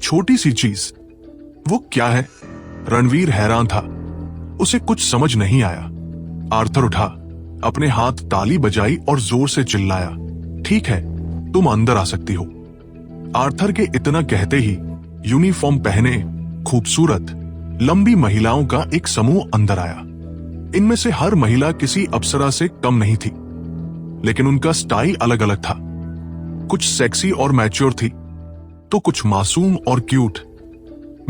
छोटी सी चीज। वो क्या है? रणवीर हैरान था। उसे कुछ समझ नहीं आया। आर्थर उठा, अपने हाथ ताली बजाई और जोर से चिल्लाया, ठीक है, तुम अंदर आ सकती हो। आर्थर के इतना कहते ही यूनिफॉर्म पहने खूबसूरत लंबी महिलाओं का एक समूह अंदर आया। इनमें से हर महिला किसी अप्सरा से कम नहीं थी, लेकिन उनका स्टाइल अलग अलग था। कुछ सेक्सी और मैच्योर थी, तो कुछ मासूम और क्यूट।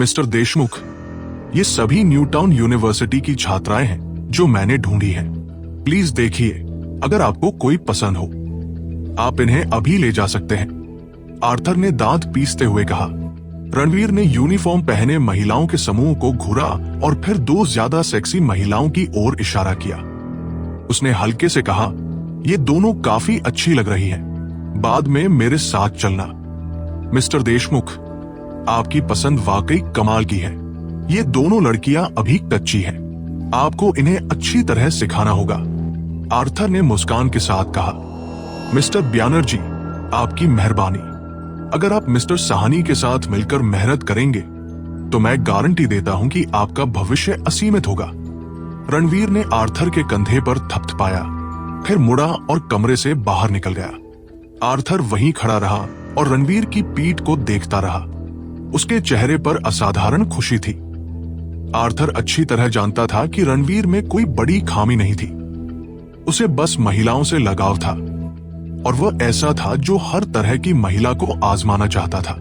मिस्टर देशमुख, ये सभी न्यूटाउन यूनिवर्सिटी की छात्राएं हैं जो मैंने ढूंढी हैं। प्लीज देखिए, अगर आपको कोई पसंद हो आप इन्हें अभी ले जा सकते हैं। आर्थर ने दांत पीसते हुए कहा। रणवीर ने यूनिफॉर्म पहने महिलाओं के समूह को घूरा और फिर दो ज्यादा सेक्सी महिलाओं की ओर इशारा किया। उसने हल्के से कहा, ये दोनों काफी अच्छी लग रही हैं, बाद में मेरे साथ चलना। मिस्टर देशमुख, आपकी पसंद वाकई कमाल की है। ये दोनों लड़कियां अभी कच्ची हैं, आपको इन्हें अच्छी तरह सिखाना होगा। आर्थर ने मुस्कान के साथ कहा। मिस्टर बैनर्जी, आपकी मेहरबानी। अगर आप मिस्टर साहनी के साथ मिलकर मेहनत करेंगे तो मैं गारंटी देता हूं कि आपका भविष्य असीमित होगा। रणवीर ने आर्थर के कंधे पर थपथपाया, फिर मुड़ा और कमरे से बाहर निकल गया। आर्थर वहीं खड़ा रहा और रणवीर की पीठ को देखता रहा। उसके चेहरे पर असाधारण खुशी थी। आर्थर अच्छी तरह जानता था कि रणवीर में कोई बड़ी खामी नहीं थी। उसे बस महिलाओं से लगाव था, और वह ऐसा था जो हर तरह की महिला को आजमाना चाहता था।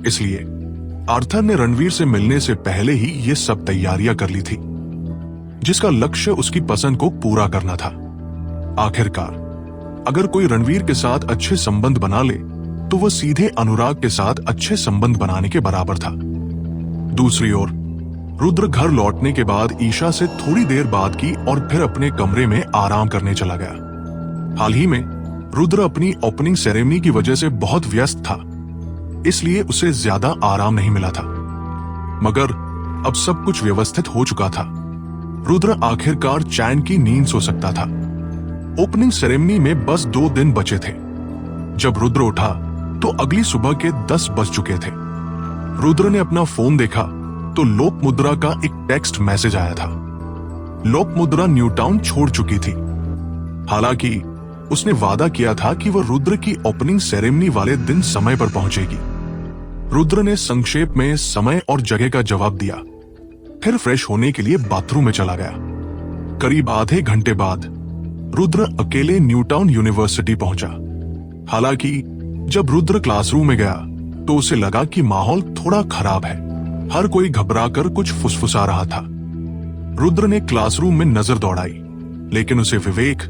इसलिए आर्थर ने रणवीर से मिलने से पहले ही ये सब तैयारियां कर ली थी, जिसका लक्ष्य उसकी पसंद को पूरा करना था। आखिरकार अगर कोई रणवीर के साथ अच्छे संबंध बना ले तो वह सीधे अनुराग के साथ अच्छे संबंध बनाने के बराबर था। दूसरी ओर रुद्र घर लौटने के बाद ईशा से थोड़ी देर बात की और फिर अपने कमरे में आराम करने चला गया। हाल ही में रुद्र अपनी ओपनिंग सेरेमनी की वजह से बहुत व्यस्त था, इसलिए उसे ज्यादा आराम नहीं मिला था। मगर अब सब कुछ व्यवस्थित हो चुका था। रुद्र आखिरकार चैन की नींद सो सकता था। ओपनिंग सेरेमनी में बस 2 दिन बचे थे। जब रुद्र उठा तो अगली सुबह के 10 बज चुके थे। रुद्र ने अपना फोन देखा तो लोपमुद्रा का एक टेक्स्ट मैसेज आया था। लोपमुद्रा न्यूटाउन छोड़ चुकी थी। हालांकि उसने वादा किया था कि वह रुद्र की ओपनिंग सेरेमनी वाले दिन समय पर पहुंचेगी। रुद्र ने संक्षेप में समय और जगह का जवाब दिया, फिर फ्रेश होने के लिए बाथरूम में चला गया। करीब आधे घंटे बाद रुद्र अकेले न्यूटाउन यूनिवर्सिटी पहुंचा। हालांकि जब रुद्र क्लासरूम में गया तो उसे लगा कि माहौल थोड़ा खराब है। हर कोई घबराकर कुछ फुसफुसा रहा था। रुद्र ने क्लासरूम में नजर दौड़ाई, लेकिन उसे विवेक,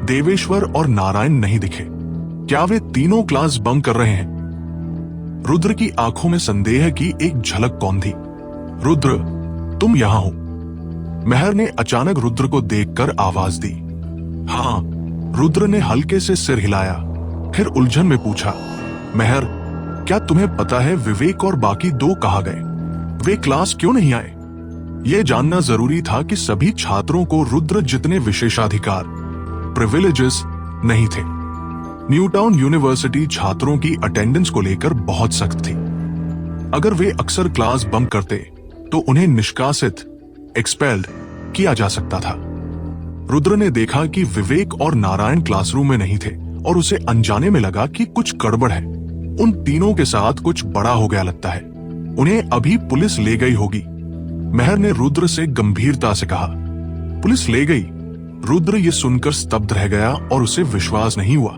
देवेश्वर और नारायण नहीं दिखे। क्या वे तीनों क्लास बंक कर रहे हैं? रुद्र की आंखों में संदेह की एक झलक कौन थी। रुद्र, तुम यहां हो? महर ने अचानक रुद्र को देखकर आवाज दी। हाँ, रुद्र ने हल्के से सिर हिलाया, फिर उलझन में पूछा, महर, क्या तुम्हें पता है विवेक और बाकी 2 कहाँ गए? वे क्लास क्यों नहीं आए? यह जानना जरूरी था कि सभी छात्रों को रुद्र जितने विशेषाधिकार, प्रिविलेजेस नहीं थे। न्यूटाउन यूनिवर्सिटी छात्रों की अटेंडेंस को लेकर बहुत सख्त थी। अगर वे अक्सर क्लास बंक करते तो उन्हें निष्कासित, एक्सपेल्ड किया जा सकता था। रुद्र ने देखा कि विवेक और नारायण क्लासरूम में नहीं थे और उसे अनजाने में लगा कि कुछ गड़बड़ है। उन तीनों के साथ कुछ बड़ा हो गया लगता है। उन्हें अभी पुलिस ले गई होगी। महर ने रुद्र से गंभीरता से कहा। पुलिस ले गई? रुद्र ये सुनकर स्तब्ध रह गया और उसे विश्वास नहीं हुआ।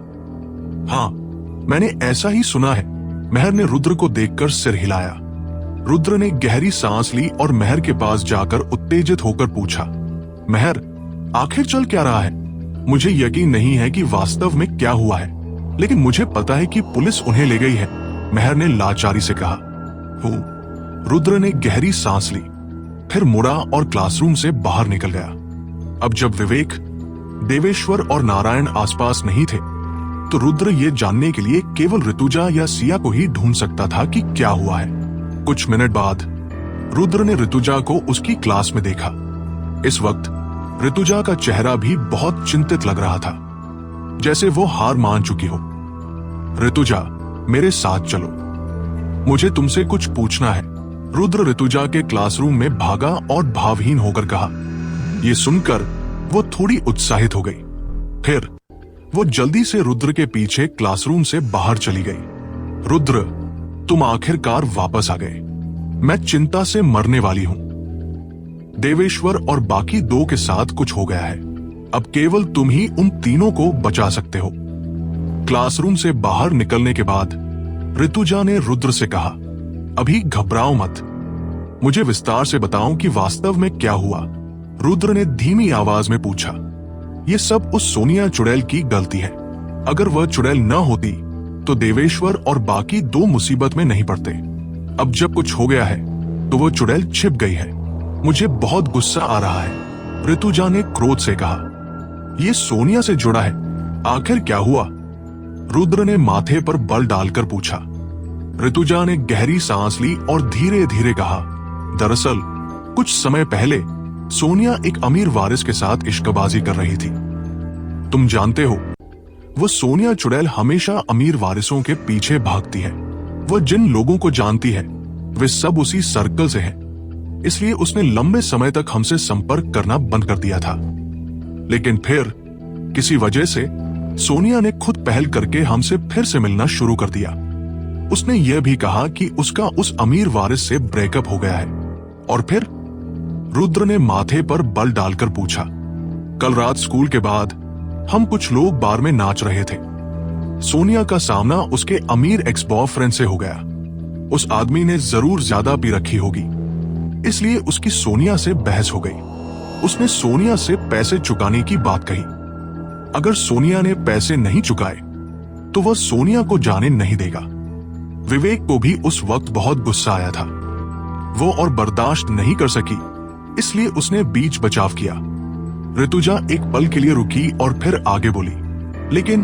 हाँ, मैंने ऐसा ही सुना है। महर ने रुद्र को देखकर सिर हिलाया। रुद्र ने गहरी सांस ली और महर के पास जाकर उत्तेजित होकर पूछा, महर, आखिर चल क्या रहा है? मुझे यकीन नहीं है कि वास्तव में क्या हुआ है, लेकिन मुझे पता है कि पुलिस उन्हें ले गई है, महर ने लाचारी से कहा। रुद्र ने गहरी सांस ली, फिर मुड़ा और क्लासरूम से बाहर निकल गया। अब जब विवेक, देवेश्वर और नारायण आसपास नहीं थे, तो रुद्र ये जानने के लिए केवल ऋतुजा या सिया को ही ढूंढ सकता था कि क्या हुआ है। कुछ मिनट बाद रुद्र ने ऋतुजा को उसकी क्लास में देखा। इस वक्त ऋतुजा का चेहरा भी बहुत चिंतित लग रहा था, जैसे वो हार मान चुकी हो। ऋतुजा, मेरे साथ चलो। मुझे तुमसे कुछ पूछना है, रुद्र ऋतुजा के क्लासरूम में भागा और भावहीन होकर कहा। ये सुनकर वो थोड़ी उत्साहित हो गई। फिर वो जल्दी से रुद्र के पीछे क्लासरूम से बाहर चली गई। रुद्र, तुम आखिरकार वापस आ गए। मैं चिंता से मरने वाली हूं। देवेश्वर और बाकी दो के साथ कुछ हो गया है। अब केवल तुम ही उन तीनों को बचा सकते हो। क्लासरूम से बाहर निकलने के बाद ऋतुजा ने रुद्र से कहा, अभी घबराओ मत, मुझे विस्तार से बताओ कि वास्तव में क्या हुआ। रुद्र ने धीमी आवाज में पूछा। ये सब उस सोनिया चुड़ैल की गलती है। अगर वह चुड़ैल न होती तो देवेश्वर और बाकी दो मुसीबत में नहीं पड़ते। अब जब कुछ हो गया है तो वो चुड़ैल छिप गई है। मुझे बहुत गुस्सा आ रहा है, ऋतुजा ने क्रोध से कहा। ये सोनिया से जुड़ा है, आखिर क्या हुआ? रुद्र ने माथे पर बल डालकर पूछा। ऋतुजा ने गहरी सांस ली और धीरे धीरे कहा, दरअसल कुछ समय पहले सोनिया एक अमीर वारिस के साथ इश्कबाजी कर रही थी। तुम जानते हो, वो सोनिया चुड़ैल हमेशा अमीर वारिसों के पीछे भागती है। वो जिन लोगों को जानती है वे सब उसी सर्कल से हैं। इसलिए उसने लंबे समय तक हमसे संपर्क करना बंद कर दिया था। लेकिन फिर किसी वजह से सोनिया ने खुद पहल करके हमसे फिर से मिलना शुरू कर दिया। उसने यह भी कहा कि उसका उस अमीर वारिस से ब्रेकअप हो गया है। और फिर? रुद्र ने माथे पर बल डालकर पूछा। कल रात स्कूल के बाद हम कुछ लोग बार में नाच रहे थे। सोनिया का सामना उसके अमीर एक्स बॉयफ्रेंड से हो गया। उस आदमी ने जरूर ज्यादा पी रखी होगी, इसलिए उसकी सोनिया से बहस हो गई। उसने सोनिया से पैसे चुकाने की बात कही। अगर सोनिया ने पैसे नहीं चुकाए तो वह सोनिया को जाने नहीं देगा। विवेक को भी उस वक्त बहुत गुस्सा आया था। वो और बर्दाश्त नहीं कर सकी, इसलिए उसने बीच बचाव किया। ऋतुजा एक पल के लिए रुकी और फिर आगे बोली, लेकिन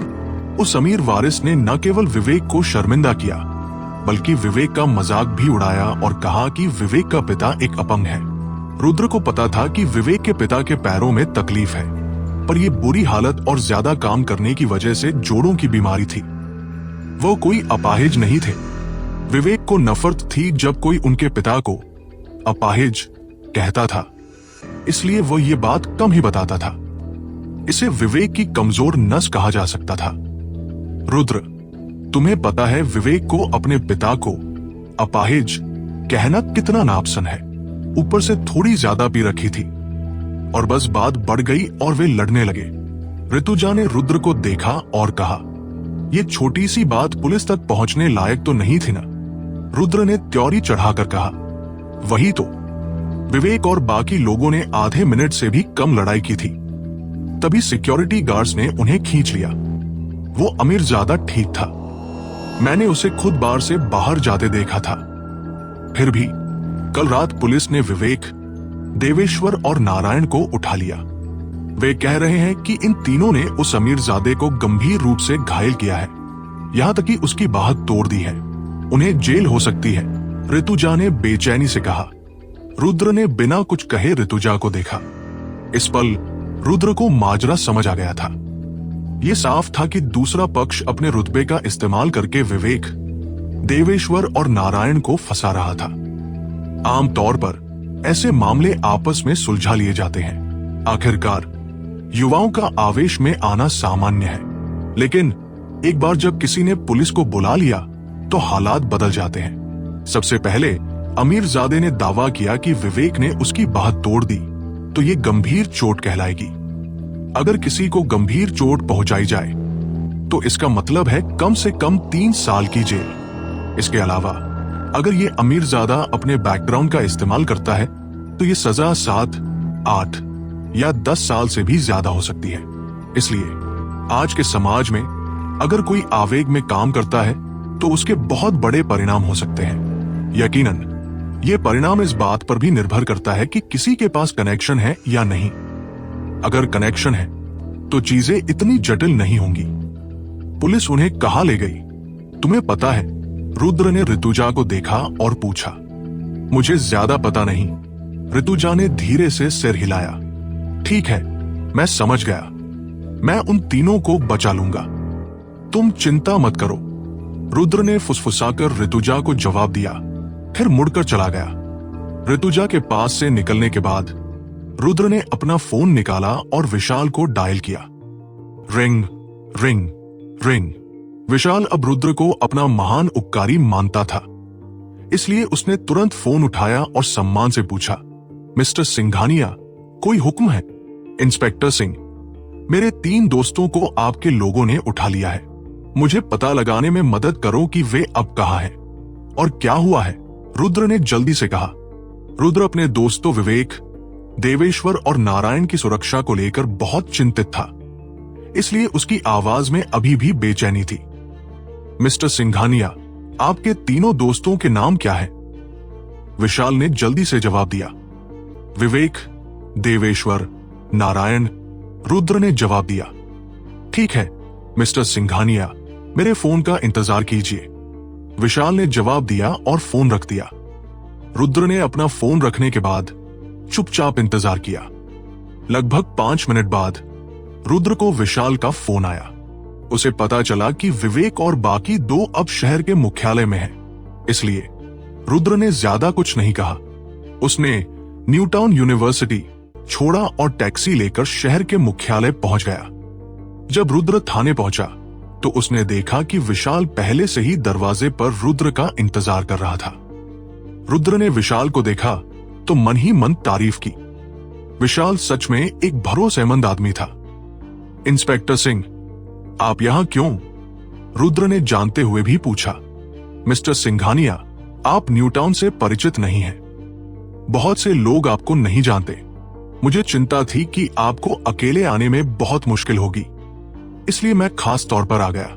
उस अमीर वारिस ने न केवल विवेक को शर्मिंदा किया बल्कि विवेक का मजाक भी उड़ाया और कहा कि विवेक का पिता एक अपंग है। रुद्र को पता था कि विवेक के पिता के पैरों में तकलीफ है, पर यह बुरी हालत और ज्यादा काम करने की वजह से जोड़ों की बीमारी थी। वो कोई अपाहिज नहीं थे। विवेक को नफरत थी जब कोई उनके पिता को अपाहिज कहता था, इसलिए वो ये बात कम ही बताता था। इसे विवेक की कमजोर नस कहा जा सकता था। रुद्र, तुम्हें पता है विवेक को अपने पिता को अपाहिज कहना कितना नापसंद है। ऊपर से थोड़ी ज्यादा पी रखी थी और बस बात बढ़ गई और वे लड़ने लगे। ऋतुजा ने रुद्र को देखा और कहा, यह छोटी सी बात पुलिस तक पहुंचने लायक तो नहीं थी ना? रुद्र ने त्योरी चढ़ाकर कहा, वही तो। विवेक और बाकी लोगों ने आधे मिनट से भी कम लड़ाई की थी। तभी सिक्योरिटी गार्ड्स ने उन्हें खींच लिया। वो अमीरजादा ठीक था। मैंने उसे खुद बार से बाहर जाते देखा था। फिर भी कल रात पुलिस ने विवेक, देवेश्वर और नारायण को उठा लिया। वे कह रहे हैं कि इन तीनों ने उस अमीरजादे को गंभीर रूप से घायल किया है, यहां तक कि उसकी बाह तोड़ दी है। उन्हें जेल हो सकती है, ऋतुजा ने बेचैनी से कहा। रुद्र ने बिना कुछ कहे ऋतुजा को देखा। इस पल रुद्र को माजरा समझ आ गया था। यह साफ था कि दूसरा पक्ष अपने रुतबे का इस्तेमाल करके विवेक, देवेश्वर और नारायण को फंसा रहा था। आमतौर पर ऐसे मामले आपस में सुलझा लिए जाते हैं। आखिरकार युवाओं का आवेश में आना सामान्य है, लेकिन एक बार जब किसी ने पुलिस को बुला लिया तो हालात बदल जाते हैं। सबसे पहले अमीरजादे ने दावा किया कि विवेक ने उसकी बाह तोड़ दी तो ये गंभीर चोट कहलाएगी। अगर किसी को गंभीर चोट पहुंचाई जाए तो इसका मतलब है कम से कम 3 साल की जेल। इसके अलावा अगर ये अमीरजादा अपने बैकग्राउंड का इस्तेमाल करता है तो ये सजा 7, 8 या 10 साल से भी ज्यादा हो सकती है। इसलिए आज के समाज में अगर कोई आवेग में काम करता है तो उसके बहुत बड़े परिणाम हो सकते हैं। यकीनन ये परिणाम इस बात पर भी निर्भर करता है कि किसी के पास कनेक्शन है या नहीं। अगर कनेक्शन है तो चीजें इतनी जटिल नहीं होंगी। पुलिस उन्हें कहां ले गई, तुम्हें पता है? रुद्र ने ऋतुजा को देखा और पूछा। मुझे ज्यादा पता नहीं, ऋतुजा ने धीरे से सिर हिलाया। ठीक है, मैं समझ गया। मैं उन तीनों को बचा लूंगा, तुम चिंता मत करो। रुद्र ने फुसफुसाकर ऋतुजा को जवाब दिया, फिर मुड़कर चला गया। ऋतुजा के पास से निकलने के बाद रुद्र ने अपना फोन निकाला और विशाल को डायल किया। Ring ring ring. विशाल अब रुद्र को अपना महान उपकारी मानता था, इसलिए उसने तुरंत फोन उठाया और सम्मान से पूछा, मिस्टर सिंघानिया, कोई हुक्म है? इंस्पेक्टर सिंह, मेरे 3 दोस्तों को आपके लोगों ने उठा लिया है। मुझे पता लगाने में मदद करो कि वे अब कहां हैं और क्या हुआ है, रुद्र ने जल्दी से कहा। रुद्र अपने दोस्तों विवेक, देवेश्वर और नारायण की सुरक्षा को लेकर बहुत चिंतित था, इसलिए उसकी आवाज में अभी भी बेचैनी थी। मिस्टर सिंघानिया, आपके तीनों दोस्तों के नाम क्या है? विशाल ने जल्दी से जवाब दिया। विवेक, देवेश्वर, नारायण, रुद्र ने जवाब दिया। ठीक है मिस्टर सिंघानिया, मेरे फोन का इंतजार कीजिए, विशाल ने जवाब दिया और फोन रख दिया। रुद्र ने अपना फोन रखने के बाद चुपचाप इंतजार किया। लगभग 5 मिनट बाद रुद्र को विशाल का फोन आया। उसे पता चला कि विवेक और बाकी 2 अब शहर के मुख्यालय में हैं, इसलिए रुद्र ने ज्यादा कुछ नहीं कहा। उसने न्यूटाउन यूनिवर्सिटी छोड़ा और टैक्सी लेकर शहर के मुख्यालय पहुंच गया। जब रुद्र थाने पहुंचा तो उसने देखा कि विशाल पहले से ही दरवाजे पर रुद्र का इंतजार कर रहा था। रुद्र ने विशाल को देखा तो मन ही मन तारीफ की। विशाल सच में एक भरोसेमंद आदमी था। इंस्पेक्टर सिंह, आप यहां क्यों? रुद्र ने जानते हुए भी पूछा। मिस्टर सिंघानिया, आप न्यूटाउन से परिचित नहीं हैं। बहुत से लोग आपको नहीं जानते। मुझे चिंता थी कि आपको अकेले आने में बहुत मुश्किल होगी, इसलिए मैं खास तौर पर आ गया।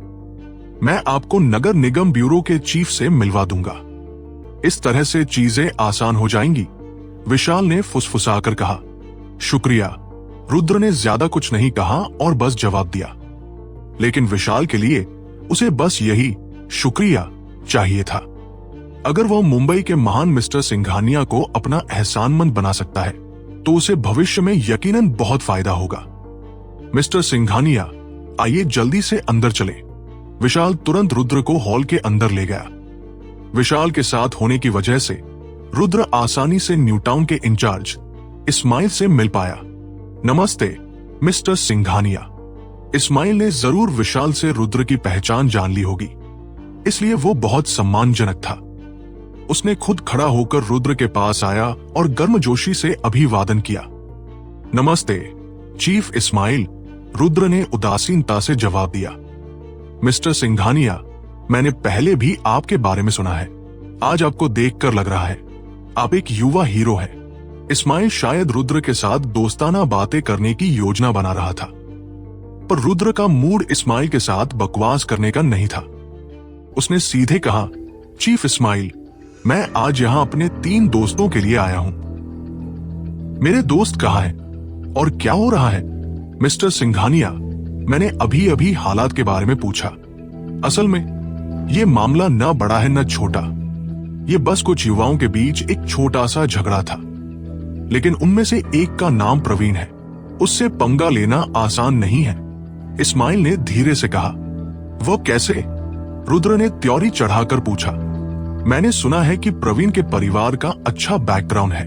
मैं आपको नगर निगम ब्यूरो के चीफ से मिलवा दूंगा। इस तरह से चीजें आसान हो जाएंगी, विशाल ने फुसफुसाकर कहा। शुक्रिया, रुद्र ने ज्यादा कुछ नहीं कहा और बस जवाब दिया। लेकिन विशाल के लिए उसे बस यही शुक्रिया चाहिए था। अगर वह मुंबई के महान मिस्टर सिंघानिया को अपना एहसानमंद बना सकता है तो उसे भविष्य में यकीनन बहुत फायदा होगा। मिस्टर सिंघानिया, आइए जल्दी से अंदर चले। विशाल तुरंत रुद्र को हॉल के अंदर ले गया। विशाल के साथ होने की वजह से रुद्र आसानी से न्यूटाउन के इंचार्ज इस्माइल से मिल पाया। नमस्ते मिस्टर सिंघानिया। इस्माइल ने जरूर विशाल से रुद्र की पहचान जान ली होगी, इसलिए वो बहुत सम्मानजनक था। उसने खुद खड़ा होकर रुद्र के पास आया और गर्मजोशी से अभिवादन किया। नमस्ते चीफ इस्माइल, रुद्र ने उदासीनता से जवाब दिया। मिस्टर सिंघानिया, मैंने पहले भी आपके बारे में सुना है। आज आपको देखकर लग रहा है आप एक युवा हीरो हैं। इस्माइल शायद रुद्र के साथ दोस्ताना बातें करने की योजना बना रहा था, पर रुद्र का मूड इस्माइल के साथ बकवास करने का नहीं था। उसने सीधे कहा, चीफ इस्माइल, मैं आज यहां अपने 3 दोस्तों के लिए आया हूं। मेरे दोस्त कहां हैं और क्या हो रहा है? मिस्टर सिंघानिया, मैंने अभी अभी हालात के बारे में पूछा। असल में यह मामला न बड़ा है न छोटा। ये बस कुछ युवाओं के बीच एक छोटा सा झगड़ा था, लेकिन उनमें से एक का नाम प्रवीण है। उससे पंगा लेना आसान नहीं है, इस्माइल ने धीरे से कहा। वो कैसे? रुद्र ने त्योरी चढ़ाकर पूछा। मैंने सुना है कि प्रवीण के परिवार का अच्छा बैकग्राउंड है।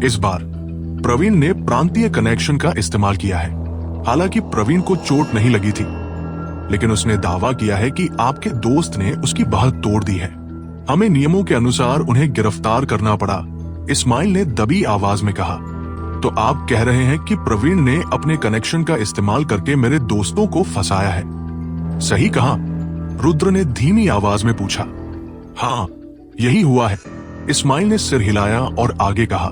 इस बार प्रवीण ने प्रांतीय कनेक्शन का इस्तेमाल किया है। हालांकि प्रवीण को चोट नहीं लगी थी, लेकिन उसने दावा किया है कि आपके दोस्त ने उसकी बाह तोड़ दी है। हमें नियमों के अनुसार उन्हें गिरफ्तार करना पड़ा, इस्माइल ने दबी आवाज में कहा। तो आप कह रहे हैं कि प्रवीण ने अपने कनेक्शन का इस्तेमाल करके मेरे दोस्तों को फंसाया है, सही कहा? रुद्र ने धीमी आवाज में पूछा। हाँ, यही हुआ है, इस्माइल ने सिर हिलाया और आगे कहा।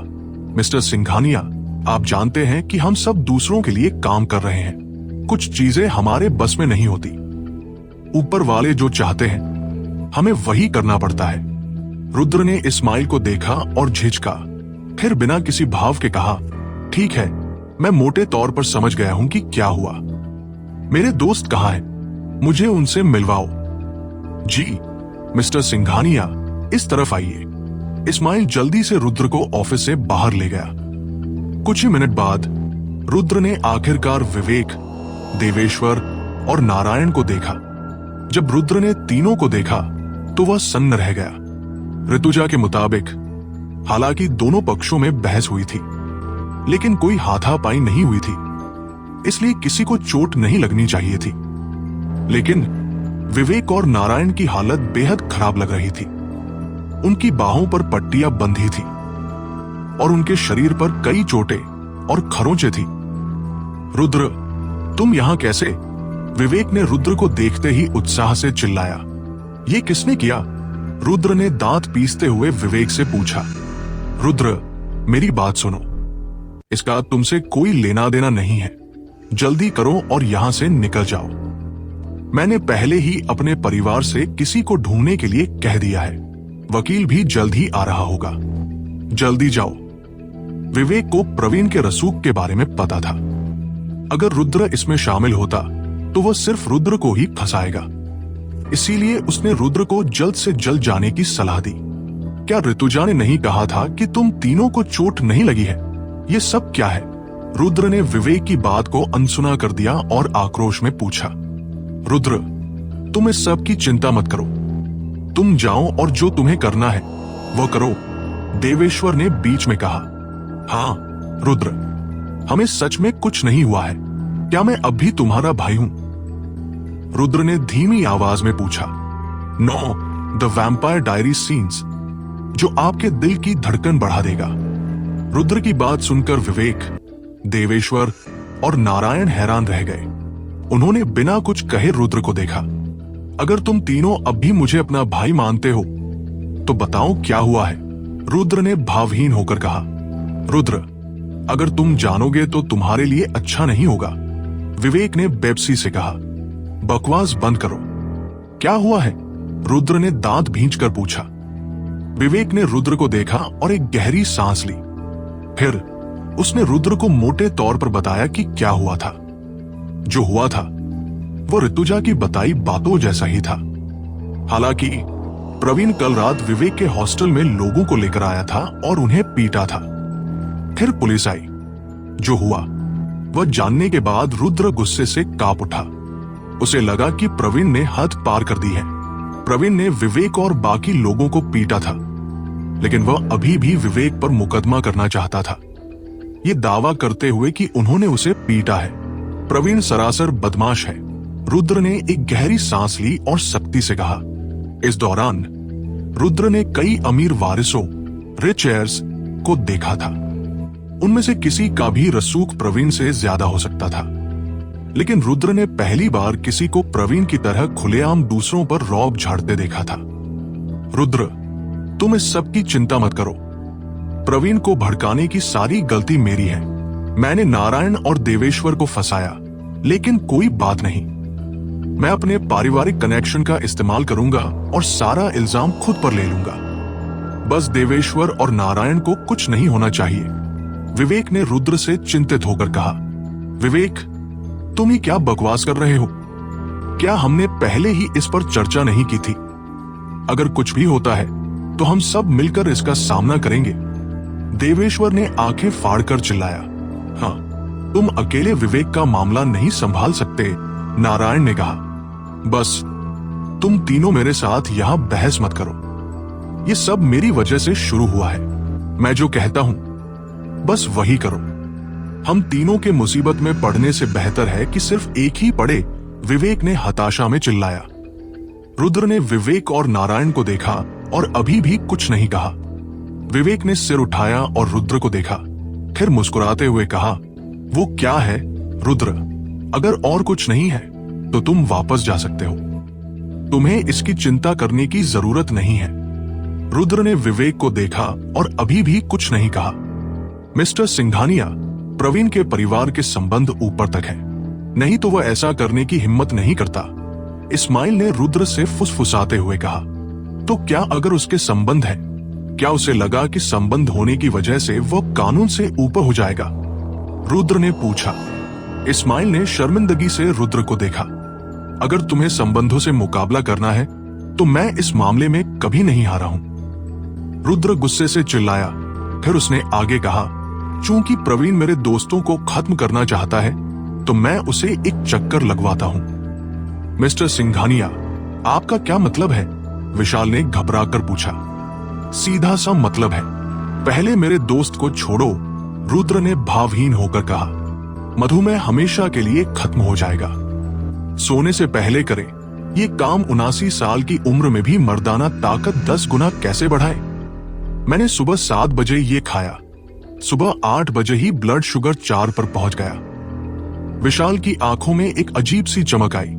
मिस्टर सिंघानिया, आप जानते हैं कि हम सब दूसरों के लिए काम कर रहे हैं। कुछ चीजें हमारे बस में नहीं होती। ऊपर वाले जो चाहते हैं हमें वही करना पड़ता है। रुद्र ने इस्माइल को देखा और झिझका, फिर बिना किसी भाव के कहा, ठीक है, मैं मोटे तौर पर समझ गया हूं कि क्या हुआ। मेरे दोस्त कहां हैं? मुझे उनसे मिलवाओ। जी मिस्टर सिंघानिया, इस तरफ आइए। इस्माइल जल्दी से रुद्र को ऑफिस से बाहर ले गया। कुछ ही मिनट बाद रुद्र ने आखिरकार विवेक, देवेश्वर और नारायण को देखा। जब रुद्र ने तीनों को देखा तो वह सन्न रह गया। ऋतुजा के मुताबिक हालांकि दोनों पक्षों में बहस हुई थी, लेकिन कोई हाथापाई नहीं हुई थी, इसलिए किसी को चोट नहीं लगनी चाहिए थी। लेकिन विवेक और नारायण की हालत बेहद खराब लग रही थी। उनकी बाहों पर पट्टियां बंधी थी और उनके शरीर पर कई चोटें और खरोंचें थी। रुद्र, तुम यहां कैसे? विवेक ने रुद्र को देखते ही उत्साह से चिल्लाया। ये किसने किया? रुद्र ने दांत पीसते हुए विवेक से पूछा। रुद्र, मेरी बात सुनो, इसका तुमसे कोई लेना देना नहीं है। जल्दी करो और यहां से निकल जाओ। मैंने पहले ही अपने परिवार से किसी को ढूंढने के लिए कह दिया है। वकील भी जल्द ही आ रहा होगा। जल्दी जाओ। विवेक को प्रवीण के रसूख के बारे में पता था। अगर रुद्र इसमें शामिल होता तो वह सिर्फ रुद्र को ही फंसाएगा, इसीलिए उसने रुद्र को जल्द से जल्द जाने की सलाह दी। क्या ऋतुजा ने नहीं कहा था कि तुम तीनों को चोट नहीं लगी है? ये सब क्या है? रुद्र ने विवेक की बात को अनसुना कर दिया और आक्रोश में पूछा। रुद्र, तुम इस सब की चिंता मत करो। तुम जाओ और जो तुम्हें करना है वो करो, देवेश्वर ने बीच में कहा। हाँ रुद्र, हमें सच में कुछ नहीं हुआ है। क्या मैं अब भी तुम्हारा भाई हूं? रुद्र ने धीमी आवाज में पूछा। No, the vampire diary scenes, जो आपके दिल की धड़कन बढ़ा देगा। रुद्र की बात सुनकर विवेक, देवेश्वर और नारायण हैरान रह गए। उन्होंने बिना कुछ कहे रुद्र को देखा। अगर तुम तीनों अब भी मुझे अपना भाई मानते हो तो बताओ क्या हुआ है? रुद्र ने भावहीन होकर कहा। रुद्र, अगर तुम जानोगे तो तुम्हारे लिए अच्छा नहीं होगा, विवेक ने बेपसी से कहा। बकवास बंद करो। क्या हुआ है? रुद्र ने दांत भींचकर पूछा। विवेक ने रुद्र को देखा और एक गहरी सांस ली। फिर उसने रुद्र को मोटे तौर पर बताया कि क्या हुआ था। जो हुआ था वो ऋतुजा की बताई बातों जैसा ही था। हालांकि प्रवीण कल रात विवेक के हॉस्टल में लोगों को लेकर आया था और उन्हें पीटा था। फिर पुलिस आई। जो हुआ वह जानने के बाद रुद्र गुस्से से कांप उठा। उसे लगा कि प्रवीण ने हद पार कर दी है। प्रवीण ने विवेक और बाकी लोगों को पीटा था, लेकिन वह अभी भी विवेक पर मुकदमा करना चाहता था, ये दावा करते हुए कि उन्होंने उसे पीटा है। प्रवीण सरासर बदमाश है। रुद्र ने एक गहरी सांस ली और सख्ती से कहा। इस दौरान रुद्र ने कई अमीर वारिसों, रिच heirs को देखा था। उनमें से किसी का भी रसूख प्रवीण से ज्यादा हो सकता था, लेकिन रुद्र ने पहली बार किसी को प्रवीण की तरह खुलेआम दूसरों पर रौब झाड़ते देखा था। रुद्र, तुम इस सब की चिंता मत करो। प्रवीण को भड़काने की सारी गलती मेरी है। मैंने नारायण और देवेश्वर को फंसाया, लेकिन कोई बात नहीं। मैं अपने पारिवारिक कनेक्शन का इस्तेमाल करूंगा और सारा इल्जाम खुद पर ले लूंगा। बस देवेश्वर और नारायण को कुछ नहीं होना चाहिए, विवेक ने रुद्र से चिंतित होकर कहा। विवेक, तुम ही क्या बकवास कर रहे हो? क्या हमने पहले ही इस पर चर्चा नहीं की थी? अगर कुछ भी होता है तो हम सब मिलकर इसका सामना करेंगे, देवेश्वर ने आंखें फाड़कर चिल्लाया। हाँ, तुम अकेले विवेक का मामला नहीं संभाल सकते, नारायण ने कहा। बस तुम तीनों मेरे साथ यहां बहस मत करो। ये सब मेरी वजह से शुरू हुआ है। मैं जो कहता हूं बस वही करो। हम तीनों के मुसीबत में पड़ने से बेहतर है कि सिर्फ एक ही पड़े, विवेक ने हताशा में चिल्लाया। रुद्र ने विवेक और नारायण को देखा और अभी भी कुछ नहीं कहा। विवेक ने सिर उठाया और रुद्र को देखा, फिर मुस्कुराते हुए कहा, वो क्या है रुद्र, अगर और कुछ नहीं है तो तुम वापस जा सकते हो। तुम्हें इसकी चिंता करने की जरूरत नहीं है। रुद्र ने विवेक को देखा और अभी भी कुछ नहीं कहा। मिस्टर सिंघानिया, प्रवीण के परिवार के संबंध ऊपर तक है, नहीं तो वह ऐसा करने की हिम्मत नहीं करता। इस्माइल ने रुद्र से फुसफुसाते हुए कहा। तो क्या अगर उसके संबंध है, क्या उसे लगा कि संबंध होने की वजह से वह कानून से ऊपर हो जाएगा? रुद्र ने पूछा। इस्माइल ने शर्मिंदगी से रुद्र को देखा। अगर तुम्हें संबंधों से मुकाबला करना है तो मैं इस मामले में कभी नहीं हारा हूं, रुद्र गुस्से से चिल्लाया। फिर उसने आगे कहा, चूंकि प्रवीण मेरे दोस्तों को खत्म करना चाहता है तो मैं उसे एक चक्कर लगवाता हूं। मिस्टर सिंघानिया, आपका क्या मतलब है? विशाल ने घबराकर पूछा। सीधा सा मतलब है, पहले मेरे दोस्त को छोड़ो, रुद्र ने भावहीन होकर कहा। मधुमेह हमेशा के लिए खत्म हो जाएगा। सोने से पहले करे ये काम 79 साल की उम्र में भी मर्दाना ताकत 10 गुना कैसे बढ़ाए। मैंने सुबह 7 बजे ये खाया, सुबह 8 बजे ही ब्लड शुगर 4 पर पहुंच गया। विशाल की आंखों में एक अजीब सी चमक आई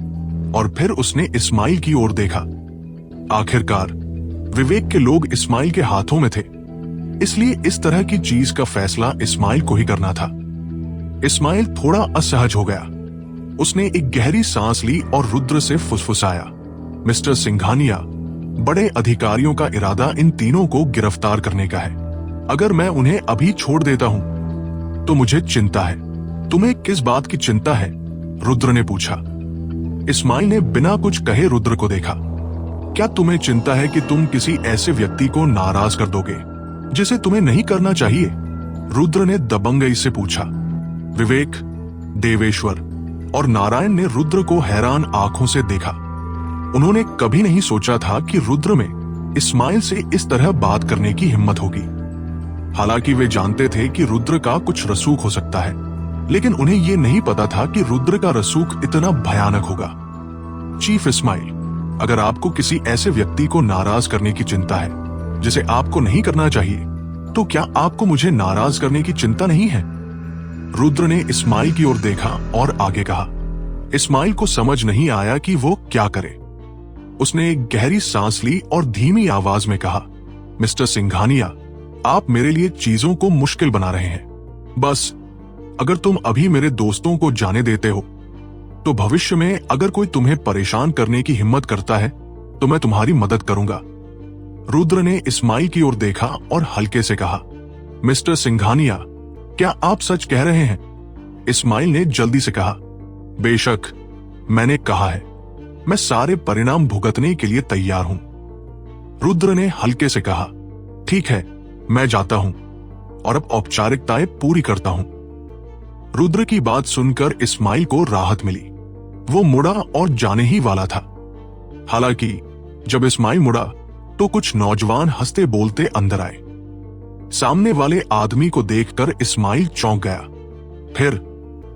और फिर उसने इस्माइल की ओर देखा। आखिरकार विवेक के लोग इस्माइल के हाथों में थे, इसलिए इस तरह की चीज का फैसला इस्माइल को ही करना था। इस्माइल थोड़ा असहज हो गया। उसने एक गहरी सांस ली और रुद्र से फुसफुसाया, मिस्टर सिंघानिया, बड़े अधिकारियों का इरादा इन तीनों को गिरफ्तार करने का है। अगर मैं उन्हें अभी छोड़ देता हूं तो मुझे चिंता है। तुम्हें किस बात की चिंता है? रुद्र ने पूछा। इस्माइल ने बिना कुछ कहे रुद्र को देखा। क्या तुम्हें चिंता है कि तुम किसी ऐसे व्यक्ति को नाराज कर दोगे जिसे तुम्हें नहीं करना चाहिए? रुद्र ने दबंगई से पूछा। विवेक, देवेश्वर और नारायण ने रुद्र को हैरान आंखों से देखा। उन्होंने कभी नहीं सोचा था कि रुद्र में इस्माइल से इस तरह बात करने की हिम्मत होगी। हालांकि वे जानते थे कि रुद्र का कुछ रसूख हो सकता है, लेकिन उन्हें यह नहीं पता था कि रुद्र का रसूख इतना भयानक होगा। चीफ इस्माइल, अगर आपको किसी ऐसे व्यक्ति को नाराज करने की चिंता है जिसे आपको नहीं करना चाहिए, तो क्या आपको मुझे नाराज करने की चिंता नहीं है? रुद्र ने इस्माइल की ओर देखा और आगे कहा। इस्माइल को समझ नहीं आया कि वो क्या करे। उसने एक गहरी सांस ली और धीमी आवाज में कहा, मिस्टर सिंघानिया, आप मेरे लिए चीजों को मुश्किल बना रहे हैं। बस अगर तुम अभी मेरे दोस्तों को जाने देते हो तो भविष्य में अगर कोई तुम्हें परेशान करने की हिम्मत करता है तो मैं तुम्हारी मदद करूंगा। रुद्र ने इस्माइल की ओर देखा और हल्के से कहा, मिस्टर सिंघानिया, क्या आप सच कह रहे हैं? इस्माइल ने जल्दी से कहा, बेशक, मैंने कहा है, मैं सारे परिणाम भुगतने के लिए तैयार हूं। रुद्र ने हल्के से कहा, ठीक है, मैं जाता हूं और अब औपचारिकताएं पूरी करता हूं। रुद्र की बात सुनकर इस्माइल को राहत मिली। वो मुड़ा और जाने ही वाला था। हालांकि जब इस्माइल मुड़ा तो कुछ नौजवान हंसते बोलते अंदर आए। सामने वाले आदमी को देखकर इस्माइल चौंक गया। फिर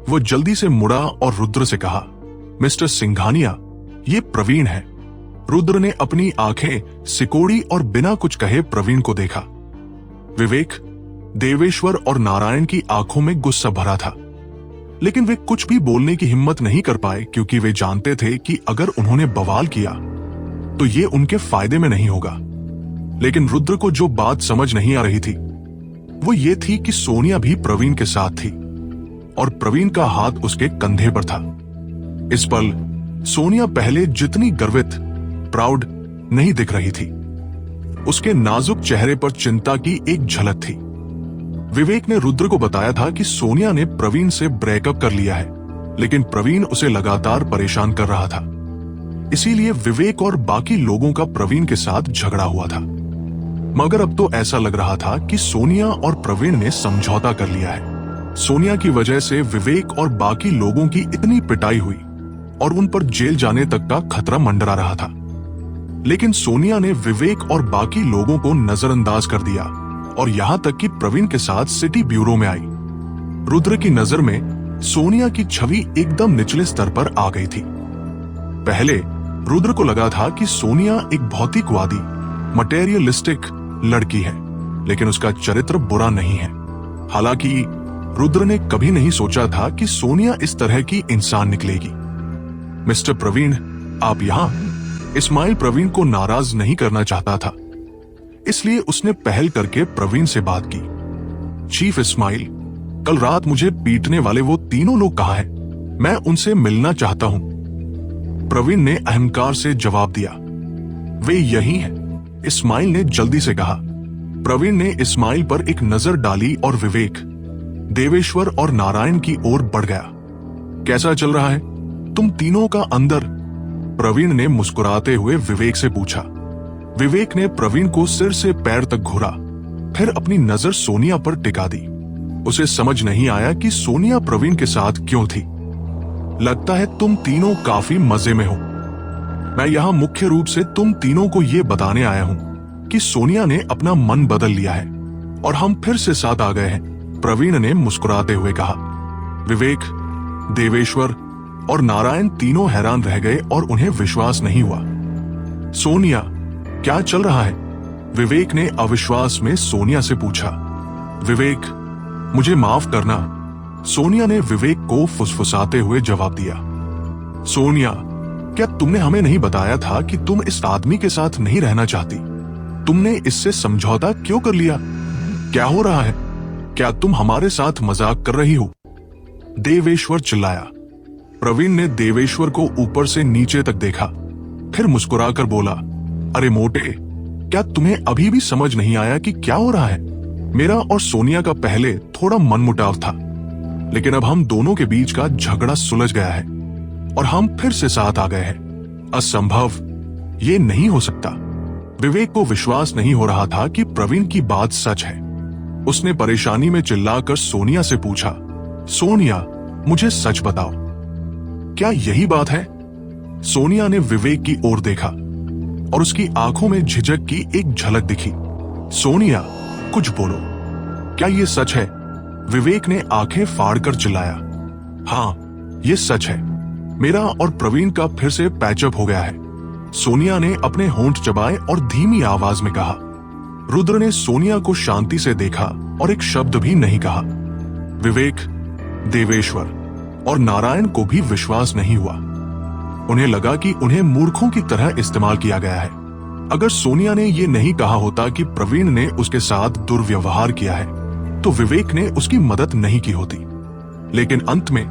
वो जल्दी से मुड़ा और रुद्र से कहा, मिस्टर सिंघानिया, ये प्रवीण है। रुद्र ने अपनी आंखें सिकोड़ी और बिना कुछ कहे प्रवीण को देखा। विवेक, देवेश्वर और नारायण की आंखों में गुस्सा भरा था, लेकिन वे कुछ भी बोलने की हिम्मत नहीं कर पाए क्योंकि वे जानते थे कि अगर उन्होंने बवाल किया तो ये उनके फायदे में नहीं होगा। लेकिन रुद्र को जो बात समझ नहीं आ रही थी वो ये थी कि सोनिया भी प्रवीण के साथ थी और प्रवीण का हाथ उसके कंधे पर था। इस पल सोनिया पहले जितनी गर्वित, प्राउड नहीं दिख रही थी। उसके नाजुक चेहरे पर चिंता की एक झलक थी। विवेक ने रुद्र को बताया था कि सोनिया ने प्रवीण से ब्रेकअप कर लिया है, लेकिन प्रवीण उसे लगातार परेशान कर रहा था। इसीलिए विवेक और बाकी लोगों का प्रवीण के साथ झगड़ा हुआ था। मगर अब तो ऐसा लग रहा था कि सोनिया और प्रवीण ने समझौता कर लिया है। सोनिया की वजह से विवेक और बाकी लोगों की इतनी पिटाई हुई और उन पर जेल जाने तक का खतरा मंडरा रहा था। लेकिन सोनिया ने विवेक और बाकी लोगों को नजरअंदाज कर दिया और यहां तक कि प्रवीण के साथ सिटी ब्यूरो में आई। रुद्र की नजर में सोनिया की छवि एकदम निचले स्तर पर आ गई थी। पहले रुद्र को लगा था कि सोनिया एक भौतिकवादी, मटेरियलिस्टिक लड़की है, लेकिन उसका चरित्र बुरा नहीं है। हालांकि रुद्र ने कभी नहीं सोचा था कि सोनिया इस तरह की इंसान निकलेगी। मिस्टर प्रवीण, आप यहां? इस्माइल प्रवीण को नाराज नहीं करना चाहता था, इसलिए उसने पहल करके प्रवीण से बात की। चीफ इस्माइल, कल रात मुझे पीटने वाले वो तीनों लोग कहाँ हैं? मैं उनसे मिलना चाहता हूं। प्रवीण ने अहंकार से जवाब दिया। वे यही हैं, इस्माइल ने जल्दी से कहा। प्रवीण ने इस्माइल पर एक नजर डाली और विवेक, देवेश्वर और नारायण की ओर बढ़ गया। कैसा चल रहा है तुम तीनों का अंदर? प्रवीण ने मुस्कुराते हुए विवेक से पूछा। विवेक ने प्रवीण को सिर से पैर तक घूरा, फिर अपनी नजर सोनिया पर टिका दी। उसे समझ नहीं आया कि सोनिया प्रवीण के साथ क्यों थी। लगता है तुम तीनों काफी मजे में हो। मैं यहाँ मुख्य रूप से तुम तीनों को ये बताने आया हूँ कि सोनिया ने अपना मन बदल लिया है और हम फिर से साथ आ गए हैं, प्रवीण ने मुस्कुराते हुए कहा। विवेक, देवेश्वर और नारायण तीनों हैरान रह गए और उन्हें विश्वास नहीं हुआ। सोनिया, क्या चल रहा है? विवेक ने अविश्वास में सोनिया से पूछा। विवेक, मुझे माफ करना, सोनिया ने विवेक को फुसफुसाते हुए जवाब दिया। सोनिया, क्या तुमने हमें नहीं बताया था कि तुम इस आदमी के साथ नहीं रहना चाहती? तुमने इससे समझौता क्यों कर लिया? क्या हो रहा है? क्या तुम हमारे साथ मजाक कर रही हो? देवेश्वर चिल्लाया। प्रवीण ने देवेश्वर को ऊपर से नीचे तक देखा, फिर मुस्कुराकर बोला, अरे मोटे, क्या तुम्हें अभी भी समझ नहीं आया कि क्या हो रहा है? मेरा और सोनिया का पहले थोड़ा मनमुटाव था, लेकिन अब हम दोनों के बीच का झगड़ा सुलझ गया है और हम फिर से साथ आ गए हैं। असंभव, ये नहीं हो सकता। विवेक को विश्वास नहीं हो रहा था कि प्रवीण की बात सच है। उसने परेशानी में चिल्लाकर सोनिया से पूछा, सोनिया, मुझे सच बताओ, क्या यही बात है? सोनिया ने विवेक की ओर देखा और उसकी आंखों में झिझक की एक झलक दिखी। सोनिया, कुछ बोलो, क्या ये सच है? विवेक ने आंखें फाड़कर चिल्लाया। हाँ, ये सच है। मेरा और प्रवीण का फिर से पैचअप हो गया है, सोनिया ने अपने होंठ चबाए और धीमी आवाज में कहा। रुद्र ने सोनिया को शांति से देखा और एक शब्द भी नहीं कहा। विवेक, देवेश्वर और नारायण को भी विश्वास नहीं हुआ। उन्हें लगा कि उन्हें मूर्खों की तरह इस्तेमाल किया गया है। अगर सोनिया ने ये नहीं कहा होता कि प्रवीण ने उसके साथ दुर्व्यवहार किया है, तो विवेक ने उसकी मदद नहीं की होती। लेकिन अंत में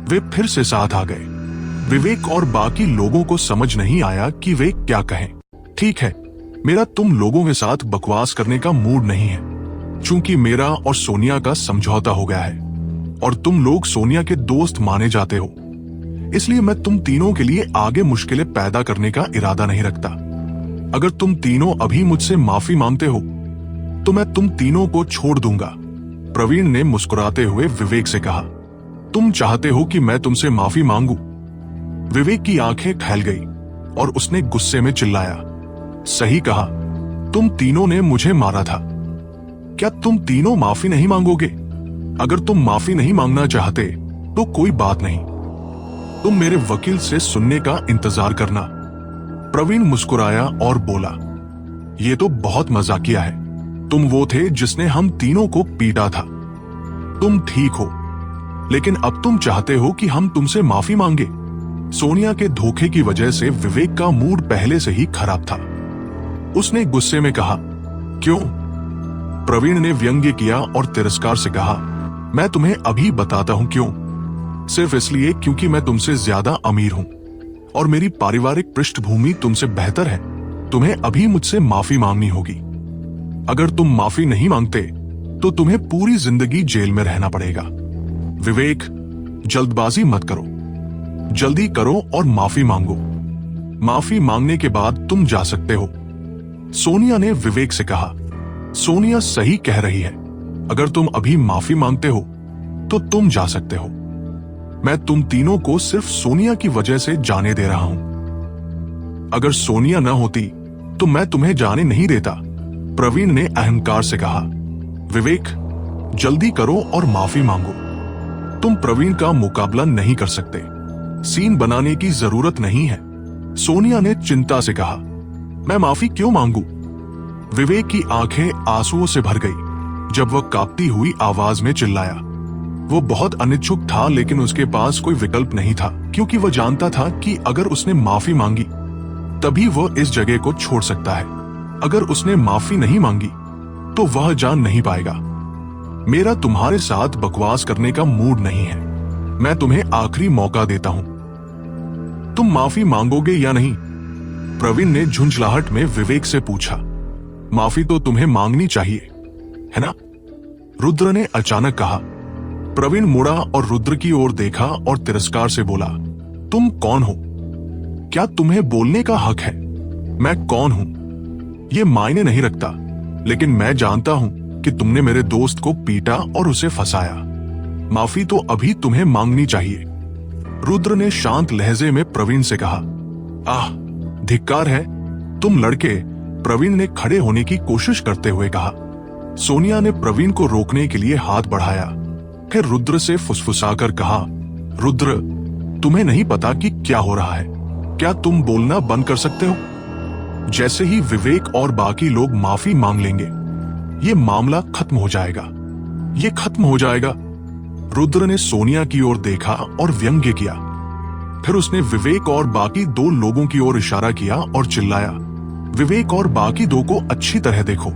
वे फिर से साथ आ गए। विवेक और बाकी लोगों को समझ नहीं आया कि वे क्या कहें। ठीक है, मेरा तुम लोगों के साथ बकवास करने का मूड नहीं है, चूंकि मेरा और सोनिया का समझौता हो गया है और तुम लोग सोनिया के दोस्त माने जाते हो, इसलिए मैं तुम तीनों के लिए आगे मुश्किलें पैदा करने का इरादा नहीं रखता। अगर तुम तीनों अभी मुझसे माफी मांगते हो तो मैं तुम तीनों को छोड़ दूंगा, प्रवीण ने मुस्कुराते हुए विवेक से कहा। तुम चाहते हो कि मैं तुमसे माफी मांगू? विवेक की आंखें फैल गई और उसने गुस्से में चिल्लाया, सही कहा, तुम तीनों ने मुझे मारा था। क्या तुम तीनों माफी नहीं मांगोगे? अगर तुम माफी नहीं मांगना चाहते तो कोई बात नहीं, तुम मेरे वकील से सुनने का इंतजार करना। प्रवीण मुस्कुराया और बोला, ये तो बहुत मजाकिया है। तुम वो थे जिसने हम तीनों को पीटा था। तुम ठीक हो, लेकिन अब तुम चाहते हो कि हम तुमसे माफी मांगे। सोनिया के धोखे की वजह से विवेक का मूड पहले से ही खराब था। उसने गुस्से में कहा, क्यों? प्रवीण ने व्यंग्य किया और तिरस्कार से कहा, मैं तुम्हें अभी बताता हूं क्यों। सिर्फ इसलिए क्योंकि मैं तुमसे ज्यादा अमीर हूं और मेरी पारिवारिक पृष्ठभूमि तुमसे बेहतर है। तुम्हें अभी मुझसे माफी मांगनी होगी। अगर तुम माफी नहीं मांगते तो तुम्हें पूरी जिंदगी जेल में रहना पड़ेगा। विवेक, जल्दबाजी मत करो, जल्दी करो और माफी मांगो। माफी मांगने के बाद तुम जा सकते हो, सोनिया ने विवेक से कहा। सोनिया सही कह रही है, अगर तुम अभी माफी मांगते हो तो तुम जा सकते हो। मैं तुम तीनों को सिर्फ सोनिया की वजह से जाने दे रहा हूं। अगर सोनिया न होती तो मैं तुम्हें जाने नहीं देता, प्रवीण ने अहंकार से कहा। विवेक, जल्दी करो और माफी मांगो। तुम प्रवीण का मुकाबला नहीं कर सकते। सीन बनाने की जरूरत नहीं है, सोनिया ने चिंता से कहा। मैं माफी क्यों मांगू? विवेक की आंखें आंसुओं से भर गई जब वह कांपती हुई आवाज में चिल्लाया। वो बहुत अनिच्छुक था, लेकिन उसके पास कोई विकल्प नहीं था, क्योंकि वह जानता था कि अगर उसने माफी मांगी तभी वह इस जगह को छोड़ सकता है। अगर उसने माफी नहीं मांगी तो वह जान नहीं पाएगा। मेरा तुम्हारे साथ बकवास करने का मूड नहीं है। मैं तुम्हें आखिरी मौका देता हूं। तुम माफी मांगोगे या नहीं? प्रवीण ने झुंझलाहट में विवेक से पूछा। माफी तो तुम्हें मांगनी चाहिए, है ना? रुद्र ने अचानक कहा। प्रवीण मुड़ा और रुद्र की ओर देखा और तिरस्कार से बोला, तुम कौन हो? क्या तुम्हें बोलने का हक है? मैं कौन हूं ये मायने नहीं रखता, लेकिन मैं जानता हूं कि तुमने मेरे दोस्त को पीटा और उसे फंसाया। माफी तो अभी तुम्हें मांगनी चाहिए। रुद्र ने शांत लहजे में प्रवीण से कहा। आह, धिक्कार है तुम लड़के, प्रवीण ने खड़े होने की कोशिश करते हुए कहा। सोनिया ने प्रवीण को रोकने के लिए हाथ बढ़ाया, फिर रुद्र से फुसफुसाकर कहा, रुद्र, तुम्हें नहीं पता कि क्या हो रहा है? क्या तुम बोलना बंद कर सकते हो? जैसे ही विवेक और बाकी लोग माफी मांग लेंगे, ये मामला खत्म हो जाएगा। ये खत्म हो जाएगा। रुद्र ने सोनिया की ओर देखा और व्यंग्य किया। फिर उसने विवेक और बाकी 2 लोगों की ओर इशारा किया और चिल्लाया, विवेक और बाकी 2 को अच्छी तरह देखो।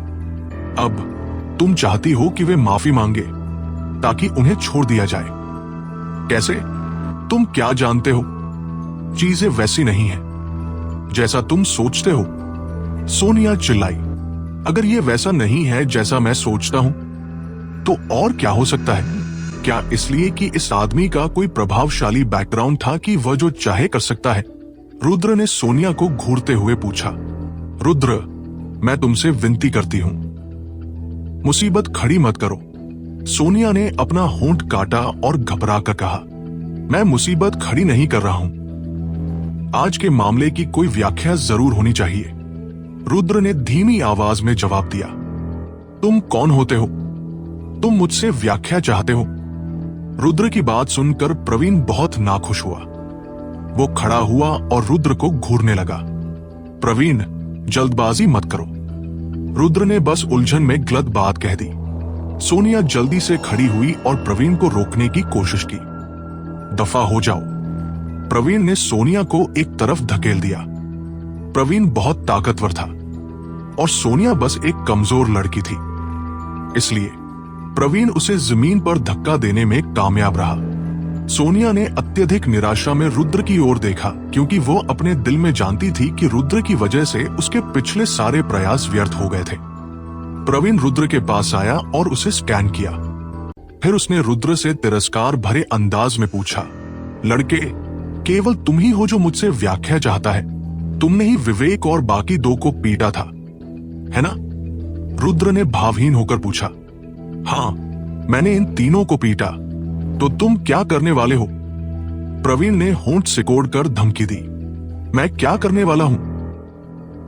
अब तुम चाहती हो कि वे माफी मांगे ताकि उन्हें छोड़ दिया जाए। कैसे? तुम क्या जानते हो? चीजें वैसी नहीं है जैसा तुम सोचते हो। सोनिया चिल्लाई, अगर ये वैसा नहीं है जैसा मैं सोचता हूं तो और क्या हो सकता है? क्या इसलिए कि इस आदमी का कोई प्रभावशाली बैकग्राउंड था कि वह जो चाहे कर सकता है? रुद्र ने सोनिया को घूरते हुए पूछा। रुद्र, मैं तुमसे विनती करती हूं, मुसीबत खड़ी मत करो। सोनिया ने अपना होंठ काटा और घबराकर कहा, मैं मुसीबत खड़ी नहीं कर रहा हूं। आज के मामले की कोई व्याख्या जरूर होनी चाहिए। रुद्र ने धीमी आवाज में जवाब दिया। तुम कौन होते हो? तुम मुझसे व्याख्या चाहते हो? रुद्र की बात सुनकर प्रवीण बहुत नाखुश हुआ। वो खड़ा हुआ और रुद्र को घूरने लगा। प्रवीण, जल्दबाजी मत करो। रुद्र ने बस उलझन में गलत बात कह दी। सोनिया जल्दी से खड़ी हुई और प्रवीण को रोकने की कोशिश की। दफा हो जाओ। प्रवीण ने सोनिया को एक तरफ धकेल दिया। प्रवीण बहुत ताकतवर था और सोनिया बस एक कमजोर लड़की थी, इसलिए प्रवीण उसे जमीन पर धक्का देने में कामयाब रहा। सोनिया ने अत्यधिक निराशा में रुद्र की ओर देखा, क्योंकि वो अपने दिल में जानती थी कि रुद्र की वजह से उसके पिछले सारे प्रयास व्यर्थ हो गए थे। प्रवीण रुद्र के पास आया और उसे स्कैन किया। फिर उसने रुद्र से तिरस्कार भरे अंदाज में पूछा, लड़के, केवल तुम ही हो जो मुझसे व्याख्या चाहता है? तुमने ही विवेक और बाकी 2 को पीटा था, है ना? रुद्र ने भावहीन होकर पूछा। हाँ, मैंने इन तीनों को पीटा। तो तुम क्या करने वाले हो? प्रवीण ने होंठ सिकोड़कर धमकी दी। मैं क्या करने वाला हूं?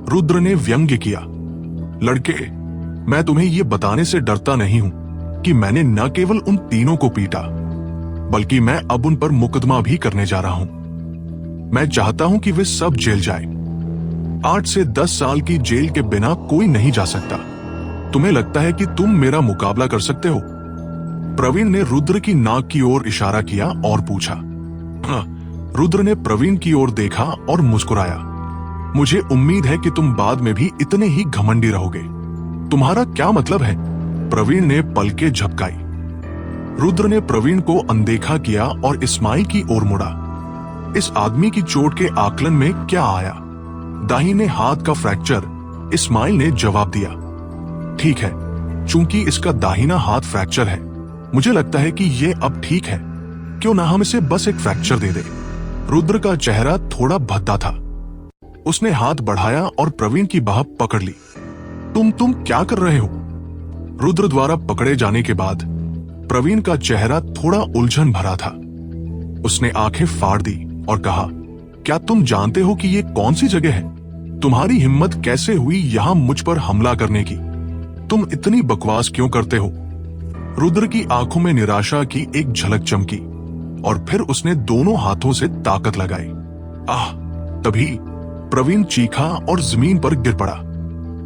रुद्र ने व्यंग्य किया। लड़के, मैं तुम्हें यह बताने से डरता नहीं हूं कि मैंने न केवल उन तीनों को पीटा, बल्कि मैं अब उन पर मुकदमा भी करने जा रहा हूं। मैं चाहता हूं कि वे सब जेल जाएं। 8 से 10 साल की जेल के बिना कोई नहीं जा सकता। तुम्हें लगता है कि तुम मेरा मुकाबला कर सकते हो? प्रवीण ने रुद्र की नाक की ओर इशारा किया और पूछा। रुद्र ने प्रवीण की ओर देखा और मुस्कुराया। मुझे उम्मीद है कि तुम बाद में भी इतने ही घमंडी रहोगे। तुम्हारा क्या मतलब है? प्रवीण ने पलकें झपकाई। रुद्र ने प्रवीण को अनदेखा किया और इस्माइल की ओर मुड़ा। इस आदमी की चोट के आकलन में क्या आया? दाहिने हाथ का फ्रैक्चर, इस्माइल ने जवाब दिया। ठीक है, चूंकि इसका दाहिना हाथ फ्रैक्चर है, मुझे लगता है कि ये अब ठीक है। क्यों ना हम इसे बस एक फ्रैक्चर दे दे। रुद्र का चेहरा थोड़ा भद्दा था। उसने हाथ बढ़ाया और प्रवीण की बाह पकड़ ली। तुम क्या कर रहे हो? रुद्र द्वारा पकड़े जाने के बाद प्रवीण का चेहरा थोड़ा उलझन भरा था। उसने आंखें फाड़ दी और कहा, क्या तुम जानते हो कि ये कौन सी जगह है? तुम्हारी हिम्मत कैसे हुई यहां मुझ पर हमला करने की? तुम इतनी बकवास क्यों करते हो? रुद्र की आंखों में निराशा की एक झलक चमकी और फिर उसने दोनों हाथों से ताकत लगाई। आह! तभी प्रवीण चीखा और जमीन पर गिर पड़ा।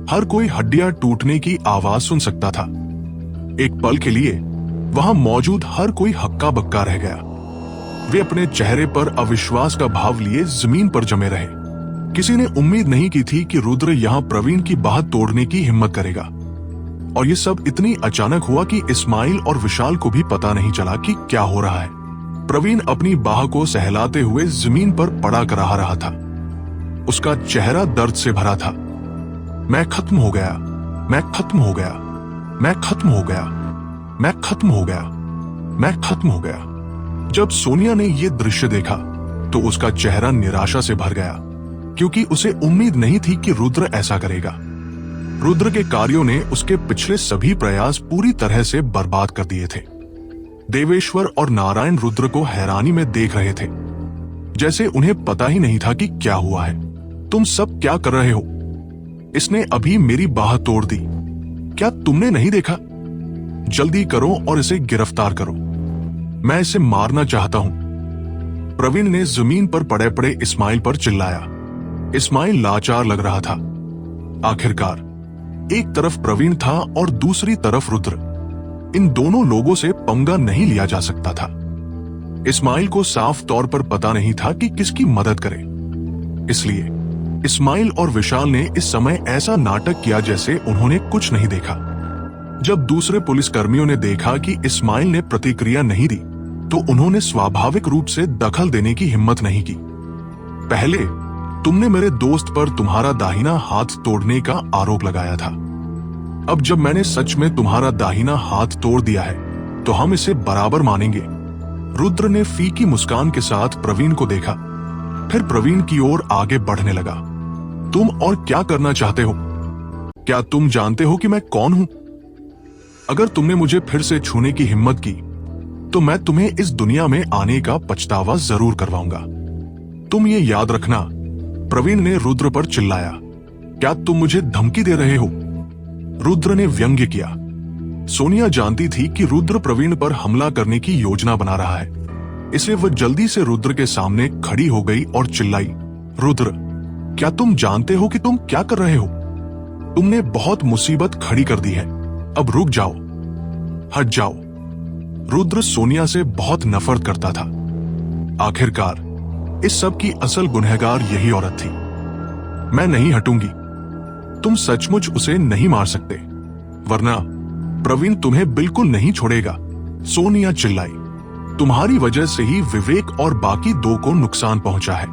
हर कोई हड्डियां टूटने की आवाज सुन सकता था। एक पल के लिए वहां मौजूद हर कोई हक्का बक्का रह गया। वे अपने चेहरे पर अविश्वास का भाव लिए जमीन पर जमे रहे। किसी ने उम्मीद नहीं की थी कि रुद्र यहां प्रवीण की बाह तोड़ने की हिम्मत करेगा। और ये सब इतनी अचानक हुआ कि इस्माइल और विशाल को भी पता नहीं चला कि क्या हो रहा है। प्रवीण अपनी बाह को सहलाते हुए जमीन पर पड़ा कराह रहा था। उसका चेहरा दर्द से भरा था। मैं खत्म हो गया, मैं खत्म हो गया, मैं खत्म हो गया, मैं खत्म हो गया, मैं खत्म हो गया। जब सोनिया ने यह दृश्य देखा तो उसका चेहरा निराशा से भर गया, क्योंकि उसे उम्मीद नहीं थी कि रुद्र ऐसा करेगा। रुद्र के कार्यों ने उसके पिछले सभी प्रयास पूरी तरह से बर्बाद कर दिए थे। देवेश्वर और नारायण रुद्र को हैरानी में देख रहे थे, जैसे उन्हें पता ही नहीं था कि क्या हुआ है। तुम सब क्या कर रहे हो? इसने अभी मेरी बाह तोड़ दी। क्या तुमने नहीं देखा? जल्दी करो और इसे गिरफ्तार करो। मैं इसे मारना चाहता हूं। प्रवीण ने जमीन पर पड़े पड़े इस्माइल पर चिल्लाया। इस्माइल लाचार लग रहा था। आखिरकार एक तरफ प्रवीण था और दूसरी तरफ रुद्र। इन दोनों लोगों से पंगा नहीं लिया जा सकता था। इस्माइल को साफ तौर पर पता नहीं था कि किसकी मदद करे, इसलिए इस्माइल और विशाल ने इस समय ऐसा नाटक किया जैसे उन्होंने कुछ नहीं देखा। जब दूसरे पुलिसकर्मियों ने देखा कि इस्माइल ने प्रतिक्रिया नहीं दी, तो उन्होंने स्वाभाविक रूप से दखल देने की हिम्मत नहीं की। पहले तुमने मेरे दोस्त पर तुम्हारा दाहिना हाथ तोड़ने का आरोप लगाया था। अब जब मैंने सच में तुम्हारा दाहिना हाथ तोड़ दिया है, तो हम इसे बराबर मानेंगे। रुद्र ने फीकी मुस्कान के साथ प्रवीण को देखा, फिर प्रवीण की ओर आगे बढ़ने लगा। तुम और क्या करना चाहते हो? क्या तुम जानते हो कि मैं कौन हूं? अगर तुमने मुझे फिर से छूने की हिम्मत की, तो मैं तुम्हें इस दुनिया में आने का पछतावा जरूर करवाऊंगा। तुम ये याद रखना। प्रवीण ने रुद्र पर चिल्लाया। क्या तुम मुझे धमकी दे रहे हो? रुद्र ने व्यंग्य किया। सोनिया जानती थी कि रुद्र प्रवीण पर हमला करने की योजना बना रहा है, इसलिए वह जल्दी से रुद्र के सामने खड़ी हो गई और चिल्लाई, रुद्र, क्या तुम जानते हो कि तुम क्या कर रहे हो? तुमने बहुत मुसीबत खड़ी कर दी है। अब रुक जाओ, हट जाओ। रुद्र सोनिया से बहुत नफरत करता था। आखिरकार इस सब की असल गुनहगार यही औरत थी। मैं नहीं हटूंगी। तुम सचमुच उसे नहीं मार सकते, वरना प्रवीण तुम्हें बिल्कुल नहीं छोड़ेगा, सोनिया चिल्लाई। तुम्हारी वजह से ही विवेक और बाकी दो को नुकसान पहुंचा है।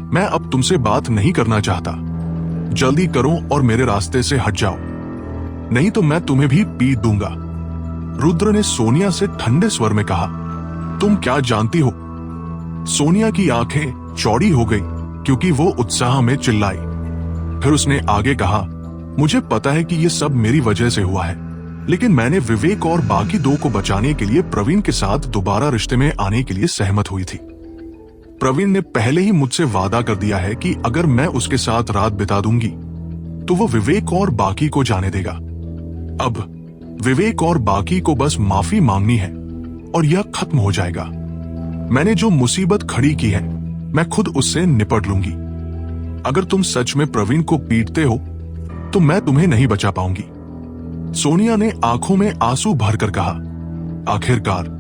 मैं अब तुमसे बात नहीं करना चाहता। जल्दी करो और मेरे रास्ते से हट जाओ, नहीं तो मैं तुम्हें भी पीट दूंगा। रुद्र ने सोनिया से ठंडे स्वर में कहा। तुम क्या जानती हो? सोनिया की आंखें चौड़ी हो गई क्योंकि वो उत्साह में चिल्लाई। फिर उसने आगे कहा, मुझे पता है कि ये सब मेरी वजह से हुआ है, लेकिन मैंने विवेक और बाकी दो को बचाने के लिए प्रवीण के साथ दोबारा रिश्ते में आने के लिए सहमत हुई थी। प्रवीण ने पहले ही मुझसे वादा कर दिया है कि अगर मैं उसके साथ रात बिता दूंगी, तो वो विवेक और बाकी को जाने देगा। अब विवेक और बाकी को बस माफी मांगनी है और यह खत्म हो जाएगा। मैंने जो मुसीबत खड़ी की है, मैं खुद उससे निपट लूंगी। अगर तुम सच में प्रवीण को पीटते हो, तो मैं तुम्हें नहीं बचा पाऊंगी। सोनिया ने आंखों में आंसू भरकर कहा। आखिरकार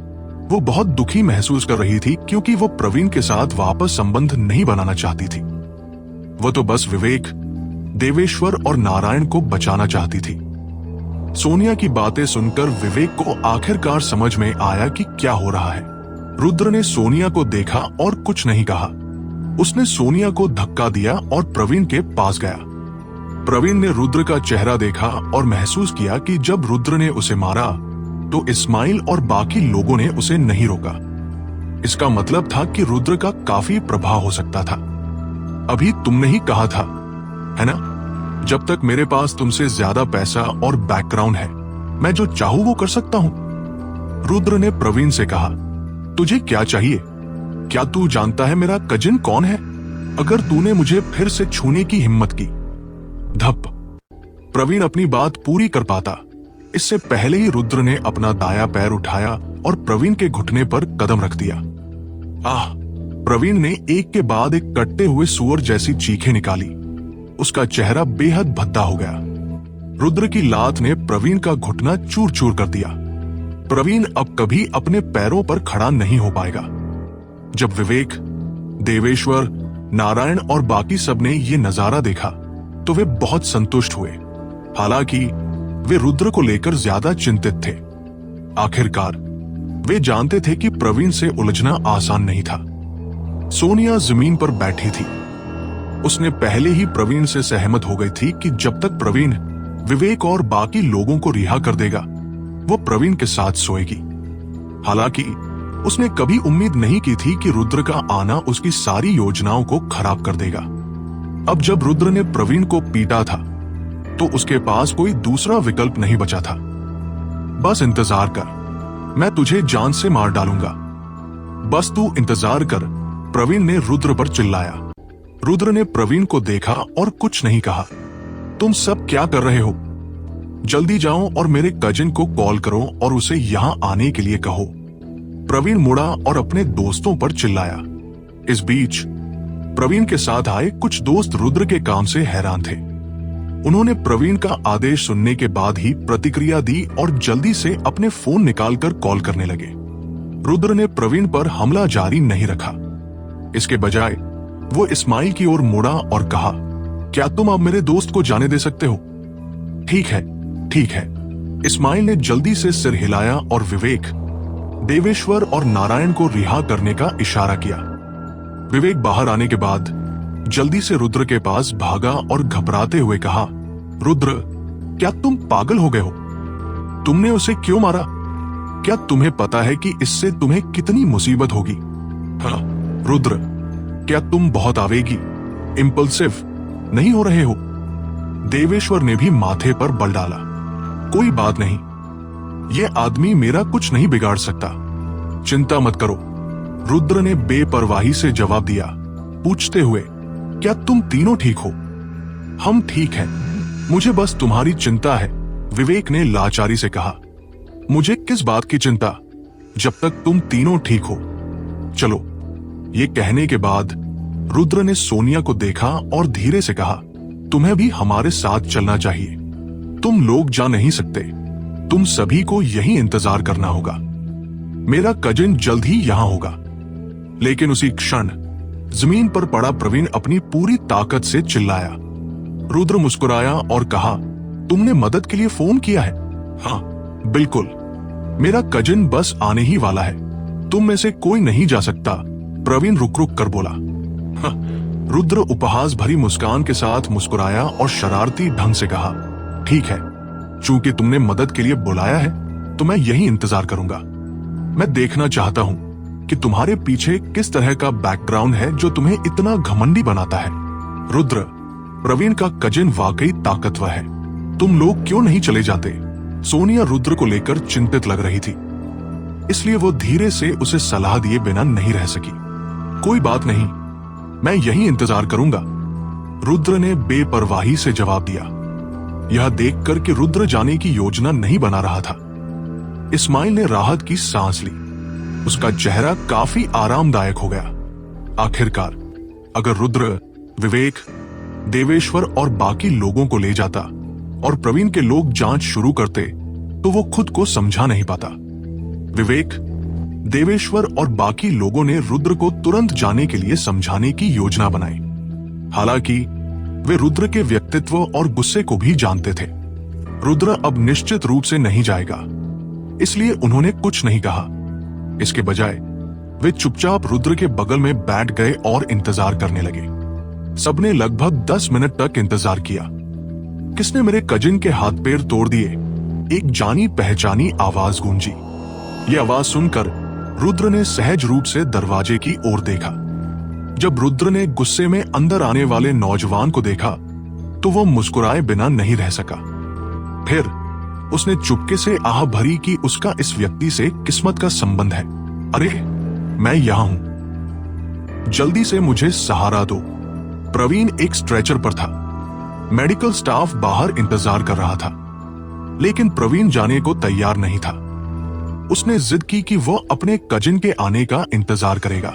वो बहुत दुखी महसूस कर रही थी क्योंकि वो प्रवीण के साथ वापस संबंध नहीं बनाना चाहती थी। वो तो बस विवेक, देवेश्वर और नारायण को बचाना चाहती थी। सोनिया की बातें सुनकर विवेक को आखिरकार समझ में आया कि क्या हो रहा है। रुद्र ने सोनिया को देखा और कुछ नहीं कहा। उसने सोनिया को धक्का दिया और प्रवीण के पास गया। प्रवीण ने रुद्र का चेहरा देखा और महसूस किया कि जब रुद्र ने उसे मारा, तो इस्माइल और बाकी लोगों ने उसे नहीं रोका। इसका मतलब था कि रुद्र का काफी प्रभाव हो सकता था। अभी तुमने ही कहा था, है ना, जब तक मेरे पास तुमसे ज्यादा पैसा और बैकग्राउंड है, मैं जो चाहूं वो कर सकता हूं। रुद्र ने प्रवीण से कहा, तुझे क्या चाहिए? क्या तू जानता है मेरा कजिन कौन है? अगर तूने मुझे फिर से छूने की हिम्मत की। धप। प्रवीण अपनी बात पूरी कर पाता, इससे पहले ही रुद्र ने अपना दाया पैर उठाया और प्रवीण के घुटने पर कदम रख दिया। आह! प्रवीण ने एक के बाद एक कटते हुए सुअर जैसी चीखें निकाली। उसका चेहरा बेहद भद्दा हो गया। रुद्र की लात ने प्रवीण का घुटना चूर चूर कर दिया। प्रवीण अब कभी अपने पैरों पर खड़ा नहीं हो पाएगा। जब विवेक, देवेश्वर, नारायण और बाकी सब ने ये नजारा देखा, तो वे बहुत संतुष्ट हुए। हालांकि वे रुद्र को लेकर ज्यादा चिंतित थे। आखिरकार वे जानते थे कि प्रवीण से उलझना आसान नहीं था। सोनिया जमीन पर बैठी थी। उसने पहले ही प्रवीण से सहमत हो गई थी कि जब तक प्रवीण विवेक और बाकी लोगों को रिहा कर देगा, वो प्रवीण के साथ सोएगी। हालांकि उसने कभी उम्मीद नहीं की थी कि रुद्र का आना उसकी सारी योजनाओं को खराब कर देगा। अब जब रुद्र ने प्रवीण को पीटा था, तो उसके पास कोई दूसरा विकल्प नहीं बचा था। बस इंतजार कर, मैं तुझे जान से मार डालूंगा। बस तू इंतजार कर, प्रवीण ने रुद्र पर चिल्लाया। रुद्र ने प्रवीण को देखा और कुछ नहीं कहा। तुम सब क्या कर रहे हो? जल्दी जाओ और मेरे कजिन को कॉल करो और उसे यहां आने के लिए कहो। प्रवीण मुड़ा और अपने दोस्तों पर चिल्लाया। इस बीच प्रवीण के साथ आए कुछ दोस्त रुद्र के काम से हैरान थे। उन्होंने प्रवीण का आदेश सुनने के बाद ही प्रतिक्रिया दी और जल्दी से अपने फोन निकालकर कॉल करने लगे। रुद्र ने प्रवीण पर हमला जारी नहीं रखा। इसके बजाय वो इस्माइल की ओर मुड़ा और कहा, क्या तुम अब मेरे दोस्त को जाने दे सकते हो? ठीक है, ठीक है। इस्माइल ने जल्दी से सिर हिलाया और विवेक, देवेश्वर और नारायण को रिहा करने का इशारा किया। विवेक बाहर आने के बाद जल्दी से रुद्र के पास भागा और घबराते हुए कहा, रुद्र, क्या तुम पागल हो गए हो? तुमने उसे क्यों मारा? क्या तुम्हें पता है कि इससे तुम्हें कितनी मुसीबत होगी? हाँ, रुद्र, क्या तुम बहुत आवेगी, इंपल्सिव नहीं हो रहे हो? देवेश्वर ने भी माथे पर बल डाला। कोई बात नहीं, ये आदमी मेरा कुछ नहीं बिगाड़ सकता, चिंता मत करो। रुद्र ने बेपरवाही से जवाब दिया, पूछते हुए, क्या तुम तीनों ठीक हो? हम ठीक हैं, मुझे बस तुम्हारी चिंता है, विवेक ने लाचारी से कहा। मुझे किस बात की चिंता, जब तक तुम तीनों ठीक हो। चलो। ये कहने के बाद रुद्र ने सोनिया को देखा और धीरे से कहा, तुम्हें भी हमारे साथ चलना चाहिए। तुम लोग जा नहीं सकते, तुम सभी को यहीं इंतजार करना होगा। मेरा कजिन जल्द ही यहां होगा। लेकिन उसी क्षण जमीन पर पड़ा प्रवीण अपनी पूरी ताकत से चिल्लाया। रुद्र मुस्कुराया और कहा, तुमने मदद के लिए फोन किया है? हाँ, बिल्कुल। मेरा कजिन बस आने ही वाला है, तुम में से कोई नहीं जा सकता, प्रवीण रुक रुक कर बोला। हाँ, रुद्र उपहास भरी मुस्कान के साथ मुस्कुराया और शरारती ढंग से कहा, ठीक है, चूंकि तुमने मदद के लिए बुलाया है तो मैं यहीं इंतजार करूंगा। मैं देखना चाहता हूं कि तुम्हारे पीछे किस तरह का बैकग्राउंड है जो तुम्हें इतना घमंडी बनाता है। रुद्र, प्रवीण का कजिन वाकई ताकतवर है, तुम लोग क्यों नहीं चले जाते? सोनिया रुद्र को लेकर चिंतित लग रही थी, इसलिए वो धीरे से उसे सलाह दिए बिना नहीं रह सकी। कोई बात नहीं, मैं यहीं इंतजार करूंगा, रुद्र ने बेपरवाही से जवाब दिया। यह देखकर कि रुद्र जाने की योजना नहीं बना रहा था, इस्माइल ने राहत की सांस ली। उसका चेहरा काफी आरामदायक हो गया। आखिरकार अगर रुद्र, विवेक, देवेश्वर और बाकी लोगों को ले जाता और प्रवीण के लोग जांच शुरू करते तो वो खुद को समझा नहीं पाता। विवेक, देवेश्वर और बाकी लोगों ने रुद्र को तुरंत जाने के लिए समझाने की योजना बनाई। हालांकि वे रुद्र के व्यक्तित्व और गुस्से को भी जानते थे। रुद्र अब निश्चित रूप से नहीं जाएगा, इसलिए उन्होंने कुछ नहीं कहा। इसके बजाय वे चुपचाप रुद्र के बगल में बैठ गए और इंतजार करने लगे। सबने लगभग 10 मिनट तक इंतजार किया। किसने मेरे कजिन के हाथ पैर तोड़ दिए? एक जानी पहचानी आवाज गूंजी। यह आवाज सुनकर रुद्र ने सहज रूप से दरवाजे की ओर देखा। जब रुद्र ने गुस्से में अंदर आने वाले नौजवान को देखा तो वो मुस्कुराए बिना नहीं रह सका। फिर उसने चुपके से आह भरी कि उसका इस व्यक्ति से किस्मत का संबंध है। अरे, मैं यहां हूं, जल्दी से मुझे सहारा दो। प्रवीण एक स्ट्रेचर पर था। मेडिकल स्टाफ बाहर इंतजार कर रहा था, लेकिन प्रवीण जाने को तैयार नहीं था। उसने जिद की कि वो अपने कजिन के आने का इंतजार करेगा।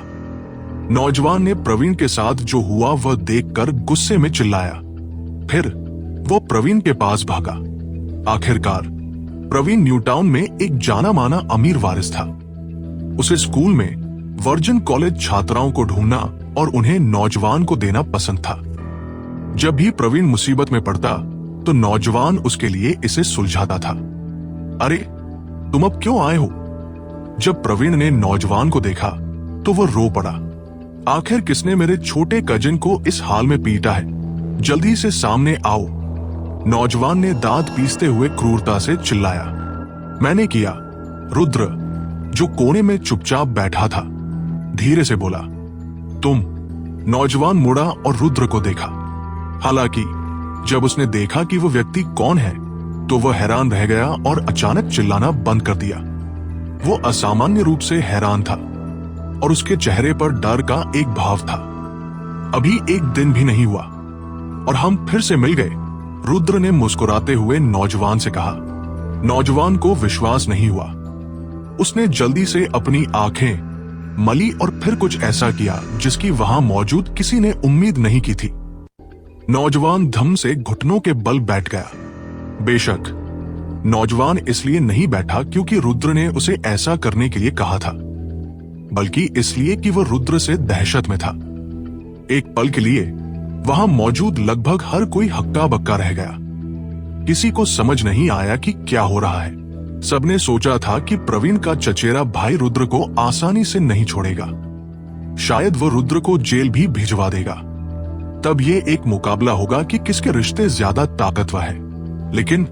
नौजवान ने प्रवीण के साथ जो हुआ वह देखकर गुस्से में चिल्लाया। फिर वो प्रवीण के पास भागा। आखिरकार प्रवीण न्यूटाउन में एक जाना माना अमीर वारिस था। उसे स्कूल में वर्जिन कॉलेज छात्राओं को ढूंढना और उन्हें नौजवान को देना पसंद था। जब भी प्रवीण मुसीबत में पड़ता तो नौजवान उसके लिए इसे सुलझाता था। अरे, तुम अब क्यों आए हो? जब प्रवीण ने नौजवान को देखा तो वो रो पड़ा। आखिर किसने मेरे छोटे कजिन को इस हाल में पीटा है? जल्दी से सामने आओ। नौजवान ने दांत पीसते हुए क्रूरता से चिल्लाया। मैंने किया, रुद्र, जो कोने में चुपचाप बैठा था, धीरे से बोला। तुम? नौजवान मुड़ा और रुद्र को देखा। हालांकि जब उसने देखा कि वो व्यक्ति कौन है तो वह हैरान रह गया और अचानक चिल्लाना बंद कर दिया। वो असामान्य रूप से हैरान था और उसके चेहरे पर डर का एक भाव था। अभी एक दिन भी नहीं हुआ और हम फिर से मिल गए, रुद्र ने मुस्कुराते हुए नौजवान से कहा। नौजवान को विश्वास नहीं हुआ। उसने जल्दी से अपनी आंखें मली और फिर कुछ ऐसा किया जिसकी वहां मौजूद किसी ने उम्मीद नहीं की थी। नौजवान धम से घुटनों के बल बैठ गया। बेशक नौजवान इसलिए नहीं बैठा क्योंकि रुद्र ने उसे ऐसा करने के लिए कहा था, बल्कि इसलिए कि वह रुद्र से दहशत में था। एक पल के लिए वहां मौजूद लगभग हर कोई हक्का बक्का रह गया। किसी को समझ नहीं आया कि क्या हो रहा है। सबने सोचा था कि प्रवीण का चचेरा भाई रुद्र को आसानी से नहीं छोड़ेगा। शायद वो रुद्र को जेल भी भिजवा देगा। तब ये एक मुकाबला होगा कि किसके रिश्ते ज्यादा ताकतवर है। लेकिन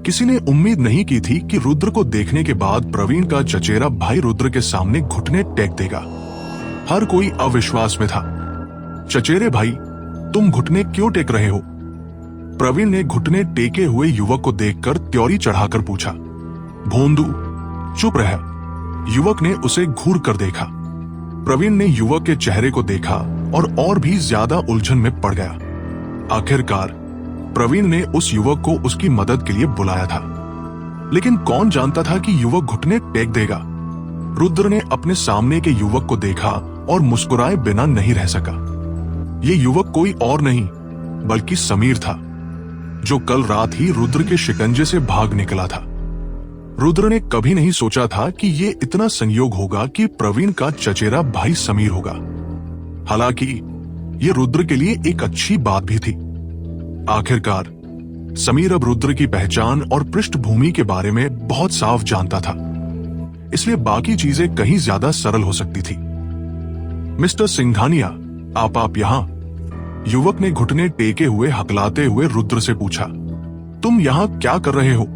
किसी ने उम्मीद नहीं की थी कि रुद्र को देखने के बाद प्रवीण का चचेरा भाई रुद्र के सामने घुटने टेक देगा। हर कोई अविश्वास में था। चचेरे भाई, तुम घुटने क्यों टेक रहे हो? प्रवीण ने घुटने टेके हुए युवक को देखकर त्योरी चढ़ाकर पूछा। भोंदू, चुप रह। युवक ने उसे घूर कर देखा। प्रवीण ने युवक के चेहरे को देखा और भी ज्यादा उलझन में पड़ गया। आखिरकार प्रवीण ने उस युवक को उसकी मदद के लिए बुलाया था, लेकिन कौन जानता था कि युवक घुटने टेक देगा। रुद्र ने अपने सामने के युवक को देखा और मुस्कुराए बिना नहीं रह सका। ये युवक कोई और नहीं बल्कि समीर था, जो कल रात ही रुद्र के शिकंजे से भाग निकला था। रुद्र ने कभी नहीं सोचा था कि ये इतना संयोग होगा कि प्रवीण का चचेरा भाई समीर होगा। हालांकि ये रुद्र के लिए एक अच्छी बात भी थी। आखिरकार समीर अब रुद्र की पहचान और पृष्ठभूमि के बारे में बहुत साफ जानता था, इसलिए बाकी चीजें कहीं ज्यादा सरल हो सकती थी। मिस्टर सिंघानिया, आप यहां? युवक ने घुटने टेके हुए हकलाते हुए रुद्र से पूछा। तुम यहां क्या कर रहे हो?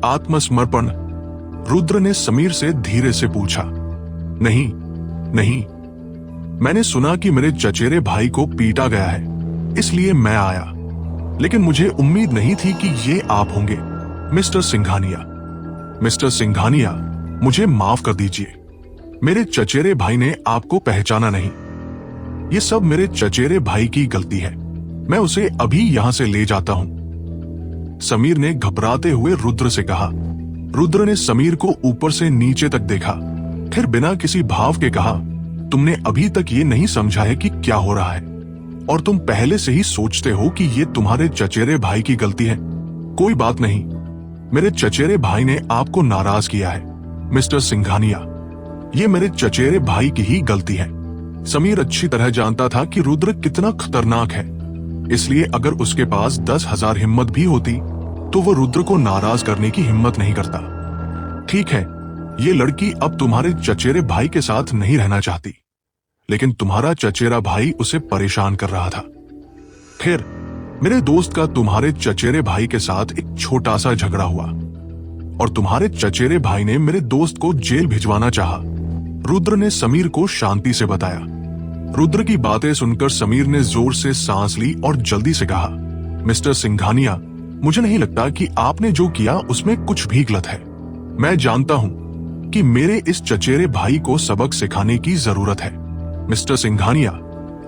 आत्मसमर्पण, रुद्र ने समीर से धीरे से पूछा। नहीं, मैंने सुना कि मेरे चचेरे भाई को पीटा गया है, इसलिए मैं आया। लेकिन मुझे उम्मीद नहीं थी कि ये आप होंगे, मिस्टर सिंघानिया। मिस्टर सिंघानिया, मुझे माफ कर दीजिए। मेरे चचेरे भाई ने आपको पहचाना नहीं। ये सब मेरे चचेरे भाई की गलती है। मैं उसे अभी यहां से ले जाता हूं, समीर ने घबराते हुए रुद्र से कहा। रुद्र ने समीर को ऊपर से नीचे तक देखा, फिर बिना किसी भाव के कहा, तुमने अभी तक ये नहीं समझा है कि क्या हो रहा है, और तुम पहले से ही सोचते हो कि ये तुम्हारे चचेरे भाई की गलती है। कोई बात नहीं, मेरे चचेरे भाई ने आपको नाराज किया है, मिस्टर सिंघानिया। ये मेरे चचेरे भाई की ही गलती है। समीर अच्छी तरह जानता था कि रुद्र कितना खतरनाक है, इसलिए अगर उसके पास 10,000 हिम्मत भी होती तो वो रुद्र को नाराज करने की हिम्मत नहीं करता। ठीक है, ये लड़की अब तुम्हारे चचेरे भाई के साथ नहीं रहना चाहती, लेकिन तुम्हारा चचेरा भाई उसे परेशान कर रहा था। फिर मेरे दोस्त का तुम्हारे चचेरे भाई के साथ एक छोटा सा झगड़ा हुआ और तुम्हारे चचेरे भाई ने मेरे दोस्त को जेल भिजवाना चाहा, रुद्र ने समीर को शांति से बताया। रुद्र की बातें सुनकर समीर ने जोर से सांस ली और जल्दी से कहा, मिस्टर सिंघानिया, मुझे नहीं लगता कि आपने जो किया उसमें कुछ भी गलत है। मैं जानता हूं कि मेरे इस चचेरे भाई को सबक सिखाने की जरूरत है। मिस्टर सिंघानिया,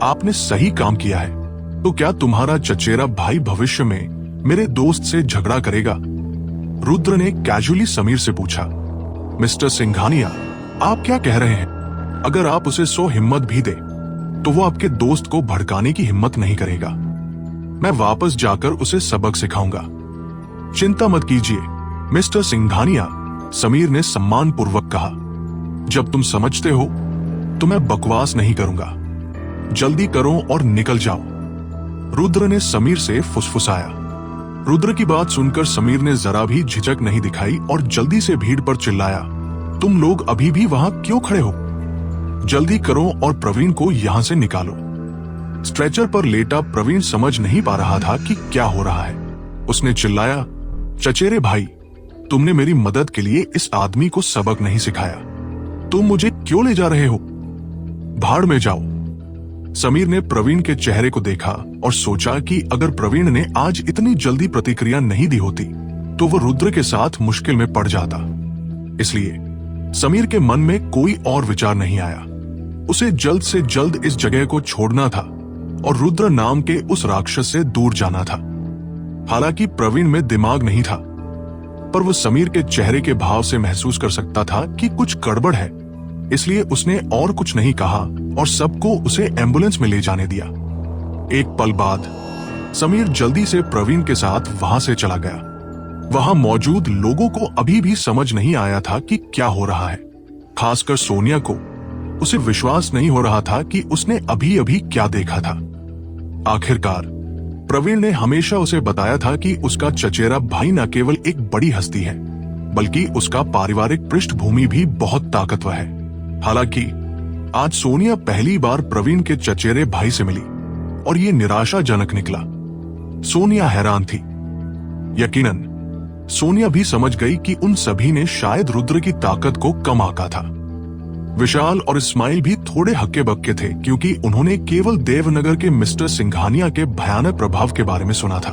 आपने सही काम किया है। तो क्या तुम्हारा चचेरा भाई भविष्य में मेरे दोस्त से झगड़ा करेगा? रुद्र ने कैजुअली समीर से पूछा। मिस्टर सिंघानिया, आप क्या कह रहे हैं? अगर आप उसे 100 हिम्मत भी दे तो वो आपके दोस्त को भड़काने की हिम्मत नहीं करेगा। मैं वापस जाकर उसे सबक सिखाऊंगा। चिंता मत कीजिए मिस्टर सिंघानिया, समीर ने सम्मानपूर्वक कहा। जब तुम समझते हो तो मैं बकवास नहीं करूंगा। जल्दी करो और निकल जाओ, रुद्र ने समीर से फुसफुसाया। रुद्र की बात सुनकर समीर ने जरा भी झिझक नहीं दिखाई और जल्दी से भीड़ पर चिल्लाया, तुम लोग अभी भी वहां क्यों खड़े हो? जल्दी करो और प्रवीण को यहां से निकालो। स्ट्रेचर पर लेटा प्रवीण समझ नहीं पा रहा था कि क्या हो रहा है। उसने चिल्लाया, चचेरे भाई, तुमने मेरी मदद के लिए इस आदमी को सबक नहीं सिखाया। तुम मुझे क्यों ले जा रहे हो? भाड़ में जाओ। समीर ने प्रवीण के चेहरे को देखा और सोचा कि अगर प्रवीण ने आज इतनी जल्दी प्रतिक्रिया नहीं दी होती तो वो रुद्र के साथ मुश्किल में पड़ जाता। इसलिए समीर के मन में कोई और विचार नहीं आया। उसे जल्द से जल्द इस जगह को छोड़ना था और रुद्र नाम के उस राक्षस से दूर जाना था। हालांकि प्रवीण में दिमाग नहीं था, पर वो समीर के चेहरे के भाव से महसूस कर सकता था कि कुछ गड़बड़ है। इसलिए उसने और कुछ नहीं कहा और सबको उसे एम्बुलेंस में ले जाने दिया। एक पल बाद समीर जल्दी से प्रवीण के साथ वहां से चला गया। वहां मौजूद लोगों को अभी भी समझ नहीं आया था कि क्या हो रहा है। खासकर सोनिया को, उसे विश्वास नहीं हो रहा था कि उसने अभी अभी क्या देखा था। आखिरकार प्रवीण ने हमेशा उसे बताया था कि उसका चचेरा भाई न केवल एक बड़ी हस्ती है, बल्कि उसका पारिवारिक पृष्ठभूमि भी बहुत ताकतवर है। हालांकि आज सोनिया पहली बार प्रवीण के चचेरे भाई से मिली और ये निराशाजनक निकला। सोनिया हैरान थी। यकीनन सोनिया भी समझ गई कि उन सभी ने शायद रुद्र की ताकत को कम आंका था। विशाल और इस्माइल भी थोड़े हक्के बक्के थे, क्योंकि उन्होंने केवल देवनगर के मिस्टर सिंघानिया के भयानक प्रभाव के बारे में सुना था,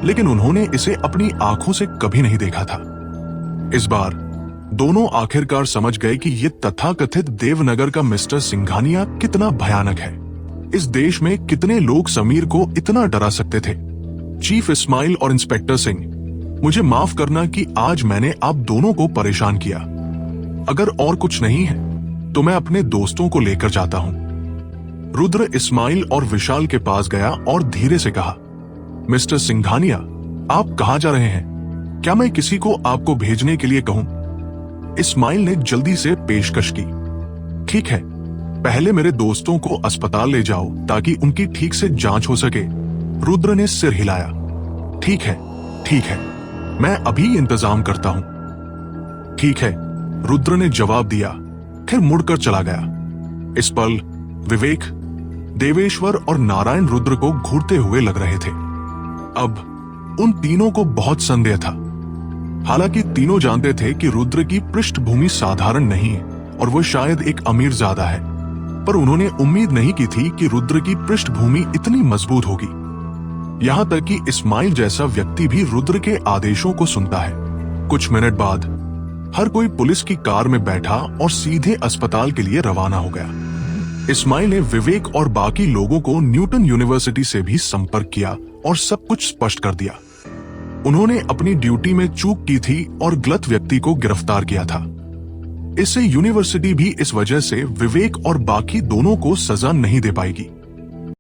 लेकिन उन्होंने इसे अपनी आंखों से कभी नहीं देखा था। इस बार दोनों आखिरकार समझ गए कि ये तथाकथित देवनगर का मिस्टर सिंघानिया कितना भयानक है। इस देश में कितने लोग समीर को इतना डरा सकते थे। चीफ इस्माइल और इंस्पेक्टर सिंह, मुझे माफ करना कि आज मैंने आप दोनों को परेशान किया। अगर और कुछ नहीं है तो मैं अपने दोस्तों को लेकर जाता हूं। रुद्र इस्माइल और विशाल के पास गया और धीरे से कहा, मिस्टर सिंघानिया, आप कहां जा रहे हैं? क्या मैं किसी को आपको भेजने के लिए कहूं? इस्माइल ने जल्दी से पेशकश की। ठीक है, पहले मेरे दोस्तों को अस्पताल ले जाओ ताकि उनकी ठीक से जांच हो सके। रुद्र ने सिर हिलाया। ठीक है, ठीक है, मैं अभी इंतजाम करता हूं। ठीक है, रुद्र ने जवाब दिया, फिर मुड़कर चला गया। इस पल विवेक, देवेश्वर और नारायण रुद्र को घूरते हुए लग रहे थे। अब उन तीनों को बहुत संदेह था। हालांकि तीनों जानते थे कि रुद्र की पृष्ठभूमि साधारण नहीं है और वो शायद एक अमीर ज़्यादा है, पर उन्होंने उम्मीद नहीं की थी कि रुद्र की पृष्ठभूमि इतनी मजबूत होगी। यहां तक कि इस्माइल जैसा व्यक्ति भी रुद्र के आदेशों को सुनता है। कुछ मिनट बाद हर कोई पुलिस की कार में बैठा और सीधे अस्पताल के लिए रवाना हो गया। इस्माइल ने विवेक और बाकी लोगों को न्यूटन यूनिवर्सिटी से भी संपर्क किया और सब कुछ स्पष्ट कर दिया। उन्होंने अपनी ड्यूटी में चूक की थी और गलत व्यक्ति को गिरफ्तार किया था। इससे यूनिवर्सिटी भी इस वजह से विवेक और बाकी दोनों को सजा नहीं दे पाएगी।